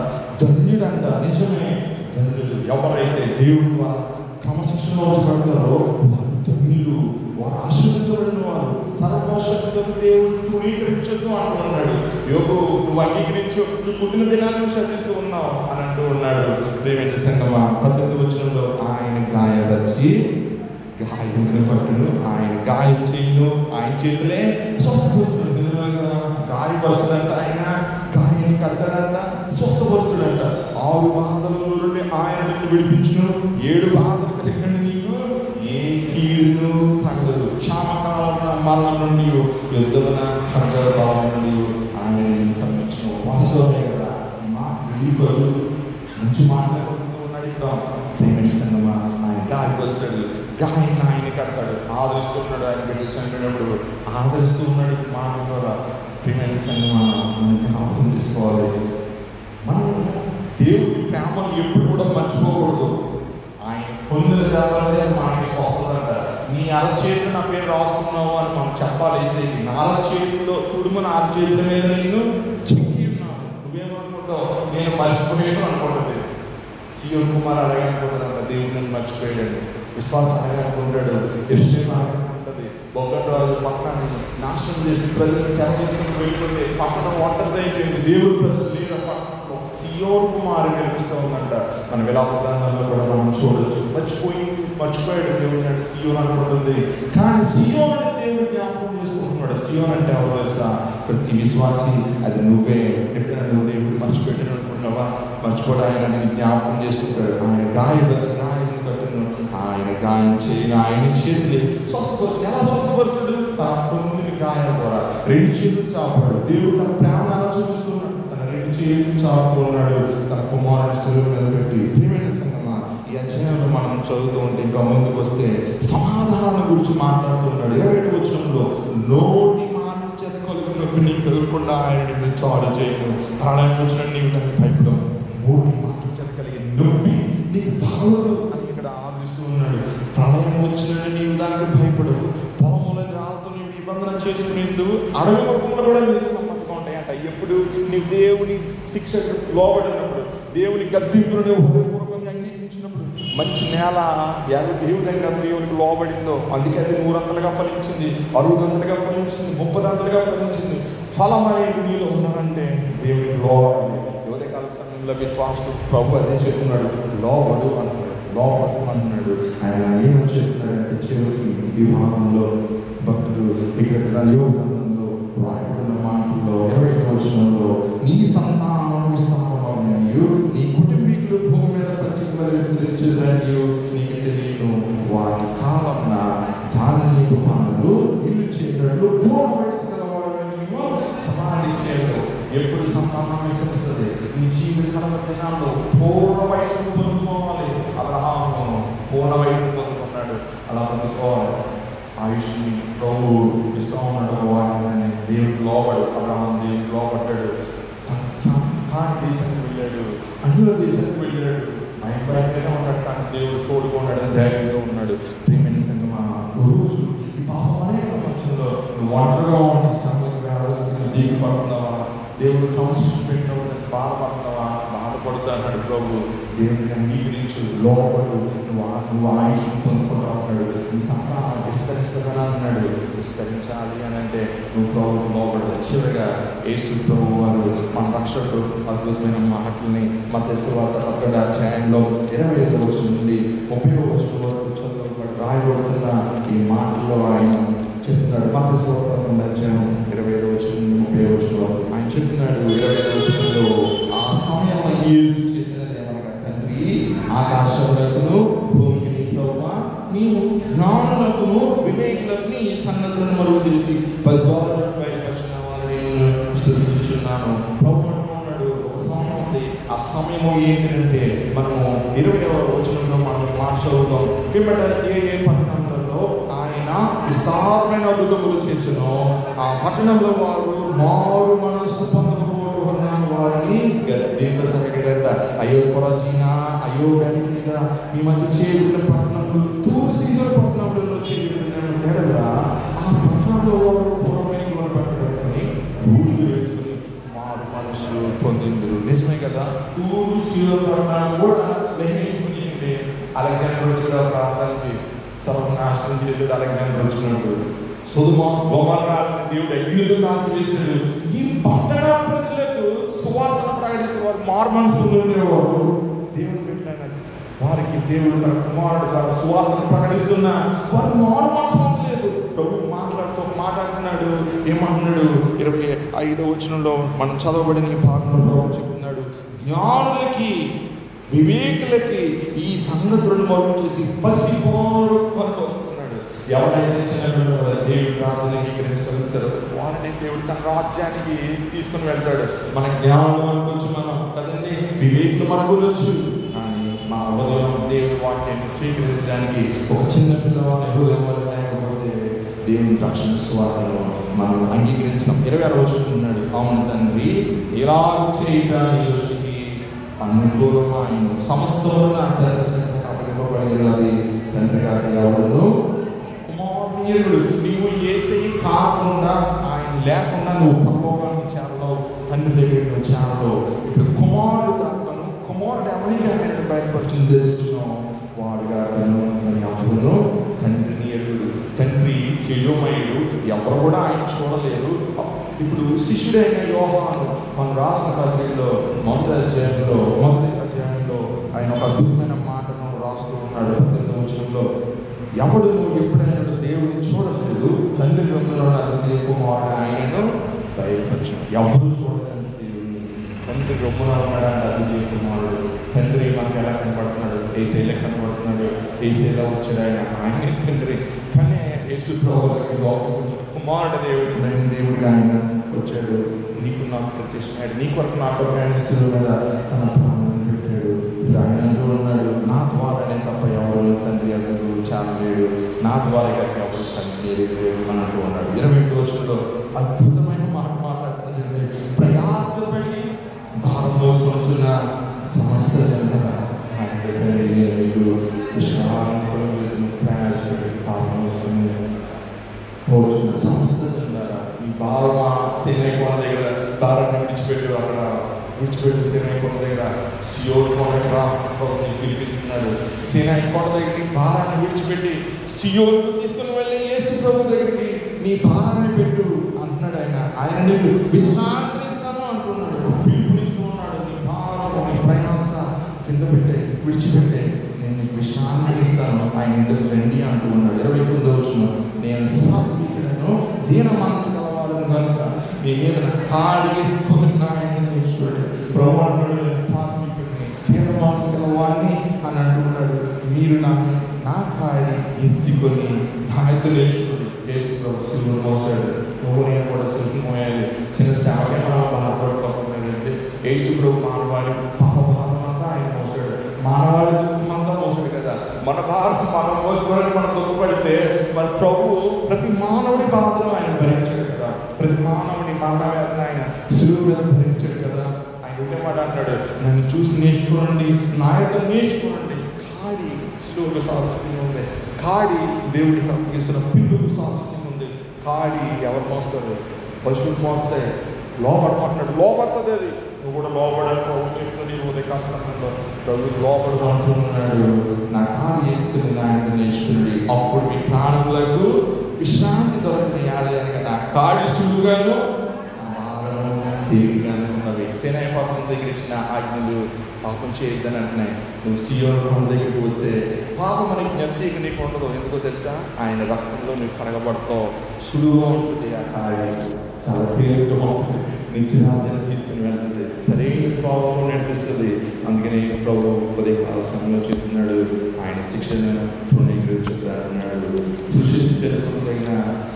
S1: ధన్యుడంట. నిజమే, ధన్యులు ఎవరైతే దేవుడు వారు క్రమశిక్షణలో పడతారో వారు ధన్యులు, వారు ఆశీర్వదించబడిన వారు. సర్వశక్తుడు దేవుడు తునీకరించదు అంటున్నాడు. యోగు నువ్వు అంగీకరించు, నువ్వు పుట్టిన దినాన్ని శపిస్తూ ఉన్నావు అని అంటూ ఉన్నాడు. ప్రేమించ సంగమా 18వ వచనంలో ఆయన గాయపరిచి గాయముని పట్టును, ఆయన గాయం చేయను, ఆయన చేతులే స్వస్థపరుచుడు. గాయపరుచుడంట, ఆయన గాయం కడతాడంట, స్వస్థపరుచుడంట. 6 బాధల నుండి ఆయన నిన్ను విడిపించును, 7 బాధలు కలిగిన నీకు ఏ కీడును తగలదు. క్షామకాలం మరణం నుండి యుద్ధమున ఖడ్గ భావం నుండి ఆయన నిన్ను తప్పించును. వాస్తవమే కదా. మంచి మాట్లాడుతూ ఉన్నాడు. ఇక్కడ ఆయన గాయపరుస్తాడు, గాయాన్ని ఆయన కడతాడు. ఆదరిస్తున్నాడు, ఆయన బిడ్డ చనిపోయినప్పుడు ఆదరిస్తూ ఉన్నాడు. మాట ద్వారా ప్రియమైన సంఘమా మనం జ్ఞాపకం చేసుకోవాలి. మనం దేవుడి ప్రేమను ఎప్పుడు కూడా మర్చిపోకూడదు. ఆయన పొందిన దేవాలయ మనకి స్వస్థత. నీ అరచేతులు నా పేరు రాసుకున్నావు అని మనం చెప్పాలి. నా అరచేతుల్లో చూడుము, నా అరచేతుల మీద నేను చెక్కి ఉన్నాను. నువ్వేమనుకుంటావు? నేను మర్చిపోయాను అనుకుంటుంది. సియోన్ కుమార్ అలాగే అనుకుంటుంది. దేవుడు నన్ను మర్చిపోయాడు. విశ్వాసం అలాగే అనుకుంటాడు. యెరూషలేము అలాగే ఉంటుంది. బొగ్గన్ రాజు పక్కన నాశనం చేసి ప్రజలను తెర తీసుకుని వెళ్ళిపోతే పక్కన ఒంటరి అయిపోయింది. దేవుడు ప్రజలు లేరు. పక్కనలో సియోన్ కుమారు కనిపిస్తూ ఉందంట. మన విలాపదానంలో కూడా మనం చూడొచ్చు. మర్చిపోయాడు దేవుడు అంటే సియోన్ అనుకుంటుంది. కానీ సియోన్ అంటే దేవుడు జ్ఞాపకం చేసుకుంటున్నాడు. సియోన్ అంటే ఎవరు తెలుసా? ప్రతి విశ్వాసి అది నువ్వే. ఎప్పుడైనా నువ్వు దేవుడు మర్చిపెట్టాను అనుకుంటున్నావా? మర్చిపోవడానికి ఆయన జ్ఞాపకం చేసుకుంటాడు. ఆయన గాయం కట్టును, ఆయన గాయం చేయను, ఆయన చేతులు స్వస్థపరుచు. ఎలా స్వస్థపరుచుడు? తన పొందిన గాయం ద్వారా 2 చేతులు చాపాడు. దేవుడు తన ప్రేమ చూపిస్తున్నాడు. తన 2 చేతులు చాపుకున్నాడు. తన కుమారుడు శిలువ మీద పెట్టి. ప్రియమైన సంగమా, ఈ అధ్యాయంలో మనం చదువుతూ ఉంటే ఇంకా ముందుకు వస్తే సమాధానం గురించి మాట్లాడుతున్నాడు. 27వ వచనంలో నోటి మాట చేత కలిగిన నొప్పి నీకు ఎదుర్కొండా ఆయన నిన్ను చాలు చేయను. ప్రాణం వచ్చిన నీవు దాన్ని భయపడవు. నోటి మాట చేత కలిగిన నొప్పి నీకు తాగదు అని ఇక్కడ ఆదరిస్తూ ఉన్నాడు. ప్రళయం వచ్చిన నీవు దానికి భయపడవు. పొలముల రాళ్ళతో నీవు నిబంధన చేసుకునేందుకు అడవి వర్గంలో కూడా నీకు సంబంధంగా ఉంటాయంట. ఎప్పుడు నీవు దేవుని శిక్షకు లోబడినప్పుడు, దేవుని గద్దింపులను హృదయపూర్వకంగా అంగీకరించినప్పుడు, మంచి నేల ఏ విధంగా దేవునికి లోబడిందో అందుకే అది 100 ఫలించింది, 60 ఫలించింది, 30 ఫలించింది. ఫలం అనేది నీలో ఉన్నారంటే దేవునికి లోబడి. ఉదయకాల సమయంలో విశ్వాసం ప్రభు అదే చెప్తున్నాడు, లోబడు అంటున్నాడు. ఆయన ఏమో చెప్తున్నాడంటే చివరికి ఈ భాగంలో భక్తుడు ఇక్కడ యోగంలో రాయబడిన మాటల్లో 20వ వచనంలో నీ సంతానం విస్తారమనియు నీ కుటుంబీకులు భూమి మీద విస్తరించదనియు నీకు తెలియను. వాటి కాలమున ధాన్య పనులు ఇల్లు చేయట్లు పూర్వ వయసు గలవాడేమో సమాధి చేయడు. ఎప్పుడు సంతానం విస్తరిస్తుంది? నీ జీవిత దినాల్లో పూర్వ వయసును పొందుకోవాలి. అబ్రహాము పూర్ణ వయసును పొందుకున్నాడు. అలా పొందుకోవాలి. ఆయుష్ని ప్రభు ఇస్తూ ఉన్నాడు. వాటిని దేవుడికి లోబడు. అబ్రహాం దేవుడికి లోబడ్డాడు. తన దేశానికి వెళ్ళాడు, అన్యుల దేశానికి వెళ్ళాడు. భయంకరంగానే ఉన్నాడు, కానీ దేవుడు తోడుకున్నాడు, ధైర్యంగా ఉన్నాడు. ప్రియమైన సంగమా, రోజు ఈ పాపం అనే ప్రపంచంలో నువ్వు ఒంటరిగా ఉండి సమయం వ్యాధులు దిగుపడుతున్నావా? దేవుడు కౌన్సిలింగ్ పెట్టినప్పుడు బాధపడుతున్నావా? బాధపడుతా అన్నాడు ప్రభు. దేవుడిని అంగీకరించు, లోపడు. నువ్వు ఆయుష్ పొందుకుంటా ఉన్నాడు. ఈ సంతానం విస్తరిస్తుందని అన్నాడు. విస్తరించాలి అని అంటే నువ్వు ప్రభుకు లోపడు. చివరిగా యేసు ప్రభు వారు మన రక్షకుడు అద్భుతమైన మాటల్ని మత్తయి సువార్త 11వ అధ్యాయంలో 25వ వచనం నుండి 30వ వచనం వరకు చదువుతాడు. రాయబడుతున్న ఈ మాటల్లో ఆయన చెప్తున్నాడు. మత్తయి సువార్త 11వ అధ్యాయం 25వ వచనం నుండి 30వ వచనం వరకు ఆయన చెప్తున్నాడు. 25వ వచనంలో ఆ సమయంలో యేసు చెప్పినది ఏమనగా, తండ్రి ఆకాశములకును భూమికి ప్రభువా నీవు జ్ఞానులకును వివేకులకు ఈ సంగతులను మరుగు చేసి పసివాళ్ళను బయటపరిచిన వారిని స్తుతించుచున్నాను. ప్రభు అంటున్నాడు, ఒక సమయం ఉంది. ఆ సమయము ఏంటంటే మనము 20వ వచనంలో మనం మాట చదువుతాం. పిమ్మట ఏ పట్టణంలో ఆయన విస్తారమైన అద్భుతములు చేస్తున్నో ఆ పట్టణంలో వారు మారు మనస్సు పొందకపోవడం వారిని గద్దింపసాగాడంట. అయ్యో కొరజీనా, అయ్యో బెన్సీనా, మీ మధ్య చేయబడిన పట్టణంలో తూర్పు సీదోను పట్టణంలో చేయబడిన తేడా ఆ పట్టణంలో వారు పూర్వమైన పట్టణాన్ని భూమిలో వేసుకుని మారు మనస్సు పొందిందురు. నిజమే కదా? తూర్పు సీదోను పట్టణం కూడా లెహేసుకుని అలెగ్జాండర్ వచ్చాడు. ప్రాంతానికి సర్వనాశనం చేసాడు. అలెగ్జాండర్ వచ్చినట్టు సొదొమ గొమొర్రాలను దేవుడు అగ్నితో కాల్చివేశాడు. ఈ పట్టణ ప్రజలకు సువార్తను ప్రకటిస్తే వారు మారు మనసు ఉండేవారు. దేవుడు పెట్టినాడు వారికి. దేవుడు తన కుమారుడు ద్వారా సువార్తను ప్రకటిస్తున్నా వారు మారు మనసు పొందలేదు. ప్రభు మాట్లాడుతున్నాడు. ఏమంటున్నాడు? 25వ వచనంలో మనం చదవబడిన ఈ భాగంలో ప్రభు చెప్తున్నాడు, జ్ఞానులకి వివేకులకి ఈ సంగతులను మరుగు చేసి పసిపోరు కొరకు వస్తున్నాడు. ఎవరైతే చిన్నపిల్లలు దేవుడి ప్రార్థన అంగీకరించగలుగుతారో వారిని దేవుడు తన రాజ్యానికి తీసుకుని వెళ్తాడు. మన జ్ఞానం అనుకోవచ్చు, మనం కదండి, వివేకులు మనకు వచ్చు. కానీ మా ఉదయం దేవుడి వాక్యాన్ని స్వీకరించడానికి ఒక చిన్న పిల్లవాడి హృదయం వల్ల లేకపోతే దేవుని రక్షణ సువార్తను మనం అంగీకరించడం. 26 రోజులు ఉన్నాడు. అవును తండ్రి, ఇలా చేయట ఈ రోజుకి అనుకూలమైన సమస్తము కాబట్టి తండ్రి గారి ఎవరు కుమారుడు నీవు యేసయ్య కాకుండా ఆయన లేకుండా నువ్వు పరలోకానికి చేరలో, తండ్రి దగ్గరికి నువ్వు చేరలో. ఇప్పుడు కుమారుడు కాకను కుమారుడు ఎవరికి ఆయన బయటపరిచిన దర్శించడం వాడుగా మరి ఎవరు తండ్రిని ఎరుడు, తండ్రి తేజోమయుడు, ఎవరు కూడా ఆయన చూడలేరు. ఇప్పుడు శిష్యుడైన యోహాను మనం రాసిన పత్రికలో మొదటి అధ్యాయంలో ఆయన ఒక అద్భుతమైన మాటను రాస్తూ ఉన్నాడు. 19వ వచనంలో, ఎవడు ఎప్పుడైనా దేవుడిని చూడలేదు, తండ్రి రొమ్ములో అతని కుమారుడు ఆయనను బయలుపరిచాడు. ఎవరు చూడలేదు దేవుడిని, తండ్రి రొమ్ములో ఉన్నాడంటే అతని కుమారుడు. తండ్రి మనకు ఎలా కనబడుతున్నాడు? ఏసైలో కనబడుతున్నాడు. ఏసైలో వచ్చాడు ఆయనే తండ్రి. తనే యేసు ప్రభువుకి కుమారుడు దేవుడిగా ఆయన వచ్చాడు. నీకు నాకు ప్రత్యక్షమయ్యాడు, నీ కొరకు నాకు ప్రయాణిస్తున్న మీద తన ప్రాణాన్ని పెట్టాడు. ఆయన అంటూ ఉన్నాడు, నా ద్వారానే తప్ప ఎవరు తండ్రి అందరూ చాలలేడు, నా ద్వారా కనుక ఎవరు తండ్రి లేడు అని అంటూ ఉన్నాడు. 21వ వచనంలో అద్భుతమైన మాట మాట్లాడుతుంది. ప్రయాసపడి భారం మోసుకొంటున్న సమస్త జనులారా ఆయన దగ్గర మీకు విశ్రాంతి ప్రయాసపడి భారం మోసుకొని పోతున్న సమస్త జనులారా, ఈ భారమ సినై కొండ దగ్గర భారాన్ని విడిచిపెట్టి సినై కొండ దగ్గర సియోను కొండకి రా పిలిపిస్తున్నాడు. సినై కొండ దగ్గరికి భారాన్ని విడిచిపెట్టి సియోనుకు తీసుకుని వెళ్ళి యేసు ప్రభు దగ్గరికి నీ భారాన్ని పెట్టు అంటున్నాడు. ఆయన నీకు విశ్రాంతి ఇస్తాను అంటున్నాడు. పిలుపునిస్తూ ఉన్నాడు. నీ భారము నీ ప్రయాస కింద పెట్టే విడిచిపెట్టే, నేను నీకు విశ్రాంతి ఇస్తాను, ఆయన ఇంటికి రండి అంటూ ఉన్నాడు. 29వ వచనం, నేను సాత్వికుడను దీన మనసు కలవాలను కనుక నీ మీద కాడి ఎత్తుకుని ఆయన నేర్చుకోడు. ప్రభు అంటున్నాడు, సాత్వికుడిని దీన మనసు కలవాన్ని అని అంటున్నాడు. మీరు నా కాడి ఎత్తుకొని నా ఎత్తు నేర్చుకోండి. యేసు ప్రభు సిలువను మోసాడు. నువ్వు నేను కూడా సిలువను మోయాలి. చిన్న సేవకే మనం బాధపడుకోకపోయిందంటే యేసు ప్రభు మానవాళి పాప భారం అంతా ఆయన మోసాడు. మానవాళి దుఃఖం అంతా మోసాడు కదా. మన భారం మనం మోసుకోవడానికి మనం దుఃఖపడితే మన ప్రభు ప్రతి మానవుడి బాధను ఆయన భరించాడు కదా. ప్రతి మానవుడి మరణవేదన ఆయన సిలువ మీద భరించాడు కదా. ఆయన ఉండే మాట అంటాడు, నన్ను చూసి నేర్చుకోనండి, నా యొక్క నేర్చుకోనండి. కాడి సిలువకు సాదృశ్యంగా ఉంది. కాడి దేవుడికి అప్పగిస్తున్న పిల్లుకు సాదృశ్యంగా ఉంది. కాడి ఎవరు మోస్తారు? పశువులు మోస్తాయి. లోపడమంటున్నాడు, లోపడుతుంది అది. నువ్వు కూడా లోపడని ప్రభు చెప్తుంది. ఉదయకాల సమయంలో ప్రభు లోపడు అంటున్నాడు, నా కాడి ఎత్తుకుని నా యొక్క నేర్చుకుని అప్పుడు మీ ప్రాణములకు విశ్రాంతి దొరకని ఆలయానికి నా కాడి సులువుగాను నా భారము తేలికగాను ఉన్నవి. సేనై పర్వతం దగ్గర ఇచ్చిన ఆజ్ఞలు పాపం చేయొద్దని అంటున్నాయి. నువ్వు సియోను కొండ దగ్గరికి వస్తే పాపం మనకి జ్ఞప్తిక నీకు ఉండదు. ఎందుకో తెలుసా? ఆయన రక్తంలో నువ్వు కనగబడతావు. సులువుగా ఉంటుంది. ఆ కార్యం చాలా తేలికగా ఉంటుంది. నిత్యరాజ్యాన్ని తీసుకుని వెళ్తుంది. సరైన ప్రభావం నడిపిస్తుంది. అందుకని ప్రభు ఉదయకాల సమయంలో చెప్తున్నాడు, ఆయన శిక్షణను పునీకరించున్నాడు. సృష్టి తెలుసుకోదగిన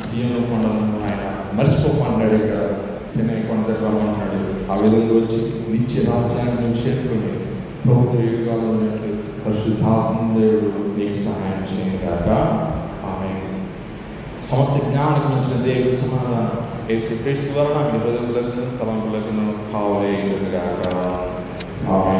S1: సియోను కొండలను ఆయన మర్చిపోమన్నాడు. ఇక సినై కొండ దగ్గర అన్నాడు. ఆ విధంగా వచ్చి నిత్య రాజ్యాన్ని చేరుకుని ప్రభుత్వ యుగాలు ఉన్నట్టు పరిశుద్ధాత్మ దేవుడు నీకు సహాయం చేయగాక. ఆమె సమస్త జ్ఞానం ఇచ్చిన దేవుడి సమాధానం యేసుక్రీస్తు వలన మీ హృదయములకు తలంపులకు కావలేగాక. ఆమె